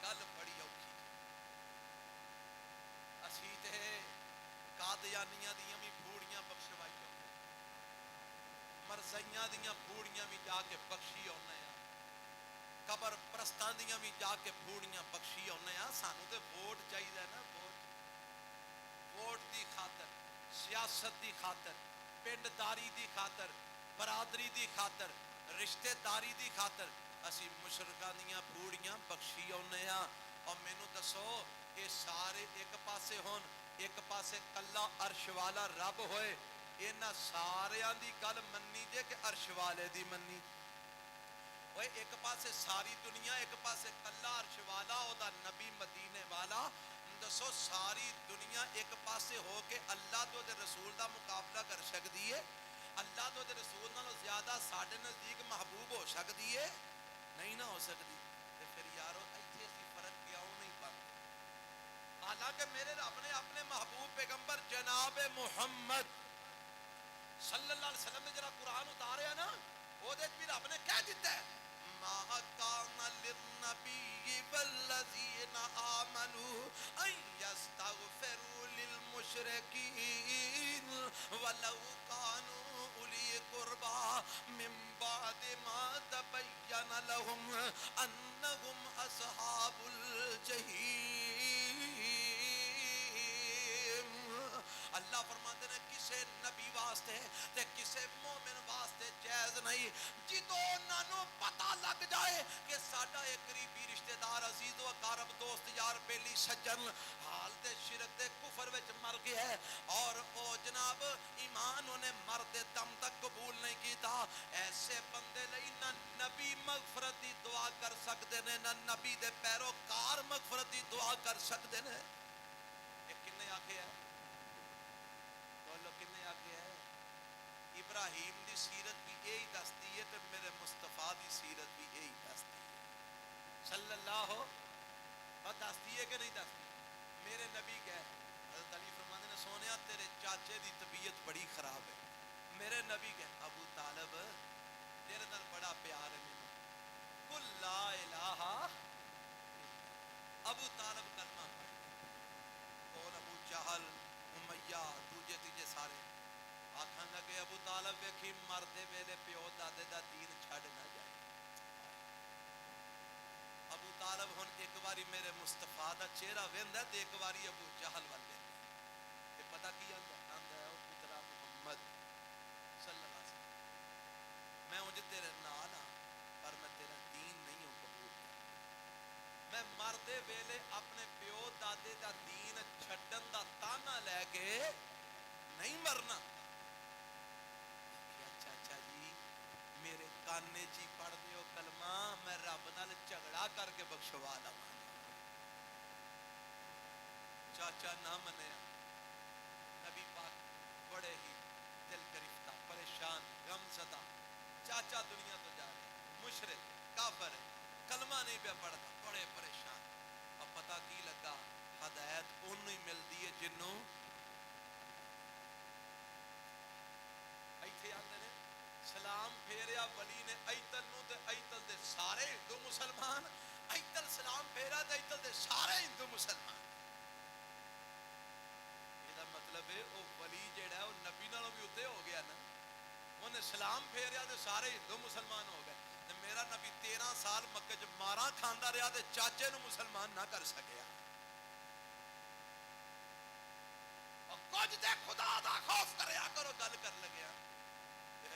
گل بڑی اوکھی. اسی تے قادیانیاں دیاں بھی پھوڑیاں بخشوائی ہوندے, مرزائیاں دیاں پھوڑیاں بھی جا کے بخشی ہوندے ہیں, قبر پرستاں دیاں بھی جا کے پھوڑیاں بخشی آنے ہاں. سانو تے ووٹ چاہیے نا, ووٹ دی خاطر, سیاست دی خاطر, پنڈ داری دی خاطر, برادری دی خاطر, رشتے داری دی خاطر اسی مشرکاں دیاں پھوڑیاں بخشی آنے ہاں. اور مینوں دسو یہ سارے ایک پاسے ہون, ایک پاسے کلا عرش والا رب ہوئے, انہاں ساریاں دی گل مننی جے کہ عرش والے دی مننی. اوے ایک پاسے ساری دنیا, ایک پاسے کلا عرش والا او دا نبی مدینے والا. دسو ساری دنیا ایک پاسے ہو کے اللہ تو دے رسول دا مقابلہ کر سکدی ہے؟ اللہ تو دے رسول نالوں زیادہ ساڈے نزدیک محبوب ہو سکدی ہے؟ نہیں نہ ہو سکدی. تے پھر یارو ایتھے اسی فرق کیوں نہیں پاتے؟ حالانکہ میرے رب نے اپنے محبوب پیغمبر جناب محمد صلی اللہ علیہ وسلم نے جڑا قرآن اتاریا نا, او دے بھی رب نے کہہ دیتا ہے ما کان للنبی والذین آمنوا ان یستغفروا للمشرکین ولو کانوا اولی قربا من بعد ما تبین لهم انہم اصحاب الجحیم. اللہ فرماتے ہیں کسے نبی واسطے تے کسے مومن واسطے جائز نہیں جدو انہوں پتہ لگ جائے کہ ساڈا ایک قریبی رشتہ دار عزیز و اقارب دوست یار بیلی سجن حال دے شرک دے کفر وچ مر گیا ہے اور او جناب ایمان انہیں مرد دم تک قبول نہیں کیتا, ایسے بندے لئی نہ نبی مغفرت دی دعا کر سکتے نے, نہ نبی دے پیروکار مغفرت دی دعا کر سکتے نے. یہ کنے آکھے ہے؟ کنے آگے ہے؟ ابراہیم دی سیرت بھی یہی دستی ہے تے میرے مصطفیٰ دی سیرت بھی یہی دستی ہے صلی اللہ ہو. اور دستی ہے کہ نہیں دستی؟ میرے نبی کہے حضرت علی فرماتے نے سونیا تیرے چاچے دی طبیعت بڑی خراب ہے. میرے نبی کہے ابو طالب تیرے نال بڑا پیار ہے مینوں, قل لا الہ. ابو طالب کلمہ پڑھ, اور ابو جہل امیہ دوجے تیجے سارے آکھن لگے ابو طالب ویکھی مردے ویلے پیو دادے دا دین چھڈ نہ جائے. ابو طالب ہن ایک باری میرے مصطفیٰ دا چہرہ ویندا تے ایک باری ابو جہل ول ویندا تے پتہ کی آندا ہے او پترا محمد صلی اللہ علیہ وسلم میں انج تیرے نال ہاں پر میں تیرا دین نہیں ہوں قبول کرتا. میں مردے ویلے اپنے پیو دادے دا دین چھڈن دا تانا لے کے نہیں مرنا. چاچا جی میرے کانے چی پڑھ دیو کلمہ, میں رب نال جھگڑا کر کے بخشوا لواں. چاچا نہ منیا. نبی پاک بڑے ہی دل گرفتہ, پریشان, غم زدہ. چاچا دنیا تو جا رہا, مشرک, کافر ہے, کلمہ نہیں پہ پڑھتا, بڑے پریشان. اور پتہ کی لگا ہدایت انہوں ہی ملتی ہے جنوں ایتھے آندے نے سلام پھیریا ولی نے ایتل نو تے ایتل دے سارے ہندو مسلمان, ایتل سلام پھیرا تے ایتل دے سارے ہندو مسلمان. یہ مطلب ہے او ولی جیڑا ہے او نبی نالوں بھی اتنے ہو گیا نا, انہیں سلام پھیریا تے سارے ہندو مسلمان ہو گئے. میرا نبی 13 سال مکے چ ماراں کھاندا رہا تے چاچے نو مسلمان نہ کر سکیا. اور کچھ تے خدا دا خوف کریا کرو گل کر لگیا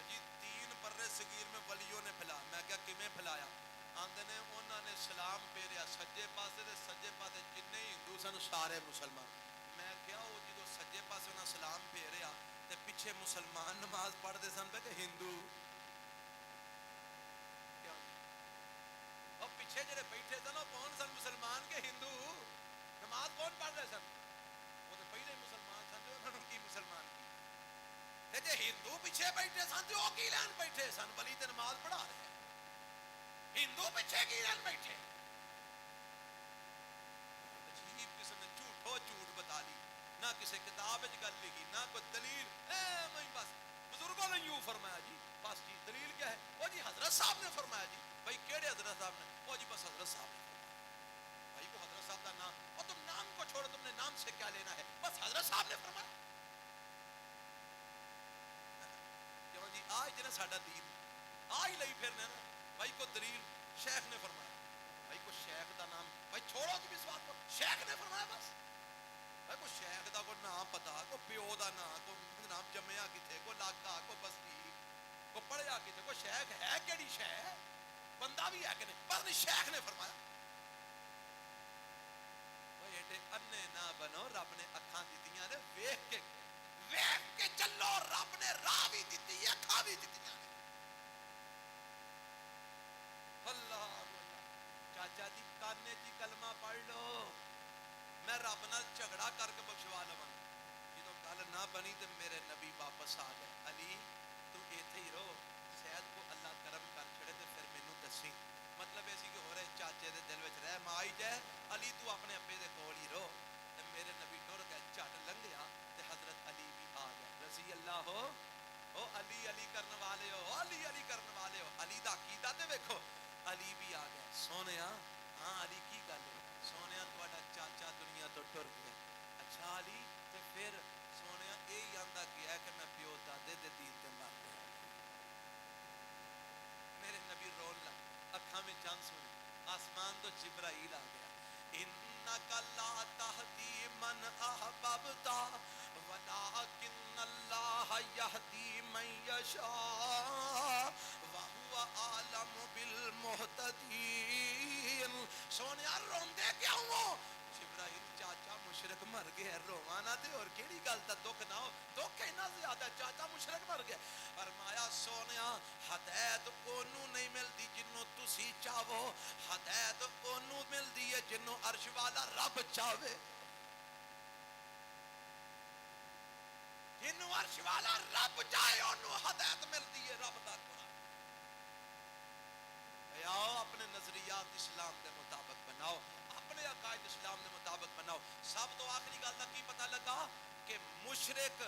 جی 3 برے صغیر میں ولیوں نے پھیلا. میں کیا کیویں پھیلایا؟ آندے نے انہاں نے سلام پھیریا سجے پاسے تے سجے پاسے جنے ہندو سن سارے مسلمان. میں کیا وہ جدو سجے پاسے انہاں سلام پھیریا تے پیچھے مسلمان نماز پڑھتے سن پہ کہ ہندو. اور پیچھے جڑے بیٹھے سن وہ کون سن, مسلمان کے ہندو؟ نماز کون پڑھ رہے سن؟ وہ تو پہلے ہی مسلمان سن, جو انہوں کی مسلمان کی. جے ہندو پیچھے بیٹھے سن تو وہ کی لین بیٹھے سن؟ ولی تے نماز پڑھا رہے ہیں, ہندو پیچھے کی لین بیٹھے. عجیب قسم نے جھوٹو جھوٹ بتا لی, نہ کسی کتاب وچ گل لکھی نہ کوئی دلیل. میں بس بزرگوں نے یوں فرمایا جی, بس جی دلیل کیا ہے؟ وہ جی حضرت صاحب نے فرمایا. جی بھائی کیڑے حضرت صاحب نے؟ وہ جی بس حضرت صاحب نے فرمایا. بھائی کو حضرت صاحب کا نام, اور تم نام کو چھوڑو, تم نے نام سے کیا لینا ہے؟ بس حضرت صاحب نے فرمایا. کیوں جی آج جنا ساڈا دین آج لئی پھرنے نا. بھائی کو دلیل شیخ نے فرمایا بھائی کوئی شیخ دا نام بھائی چھوڑو تم اس بات کو شیخ نے فرمایا بس بھائی کوئی شیخ دا کوئی نام پتا کوئی پیو دا نام کوئی نام جمیا کتنے کوئی لاکا کوئی بستی کوئی پڑھیا کتنے کوئی شیخ ہے کیڑی شہ بندہ بھی ہے کہ نہیں پر نہیں شیخ نے فرمایا بھائی ایڈے انے نہ بنو رب نے اکھاں دتیاں نے ویکھ کے چلو رب نے راہ بھی دتی ہے اکھاں بھی دتیاں نے اللہ چاچا جی کانے جی کلمہ پڑھ لو میں رب نال جھگڑا کر کے بخشوا لواں جدوں گل نہ بنی تے میرے نبی واپس آ گئے علی تو ایتھے ہی رہو شاید کو اللہ کرم کر چھڑے تے پھر مینوں دسی مطلب ایسی کہ ہو رہے چاچے دے دل وچ رہ مائی جائے علی تو اپنے ابے دے کول ہی رہو تے میرے نبی ٹر گئے جھٹ لنگھیا تے حضرت علی بھی آ گئے رضی اللہ ہو او علی علی کرنے والے ہو علی علی کرنے والے ہو علی دا عقیدہ تے ویکھو علی بھی آ گئے سونیا ہاں علی کی گل ہے سونیا تہاڈا چاچا دنیا تو ٹر گیا اچھا علی تے پھر سونیا یہی آندا گیا کہ میں پیو دادے دے دین تے مر گیا میرے نبی رون لگ اکھاں میں جان سنے آسمان تو جبرائیل آ گیا انک لا تہدی من احببت ولکن اللہ یہدی من یشاء وہو اعلم بالمہتدین سونیا روندے کیوں ہو جبرائیل چاچا مشرک مر گیا روانا تے اور کیڑی گل دا دکھ نہ ہو دکھ اینا زیادہ چاچا مشرک مر گیا فرمایا سونیا ہدایت اونوں نہیں ملدی جنوں تسی چاہو ہدایت اونوں ملدی ہے جنوں عرش والا رب چاہے جنوں عرش والا رب چاہے اونوں ہدایت ملدی ہے رب دا قرآن آؤ اپنے نظریات اسلام دے مطابق بناؤ اپنے عقائد اسلام دے مطابق بناؤ سب تو آخری گل دا کی پتہ لگا کہ مشرک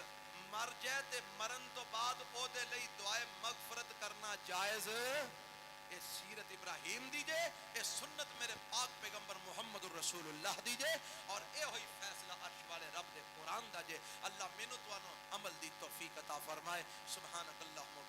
مر جائے تے مرن تو بعد او دے لئی دعائے مغفرت کرنا جائز اے سیرت ابراہیم دیجے اے سنت میرے پاک پیغمبر محمد الرسول اللہ دیجے اور اے ہوئی فیصلہ عرش والے رب دے قرآن دا جے اللہ مینوں توانوں عمل دی توفیق عطا فرمائے سبحانک اللہم و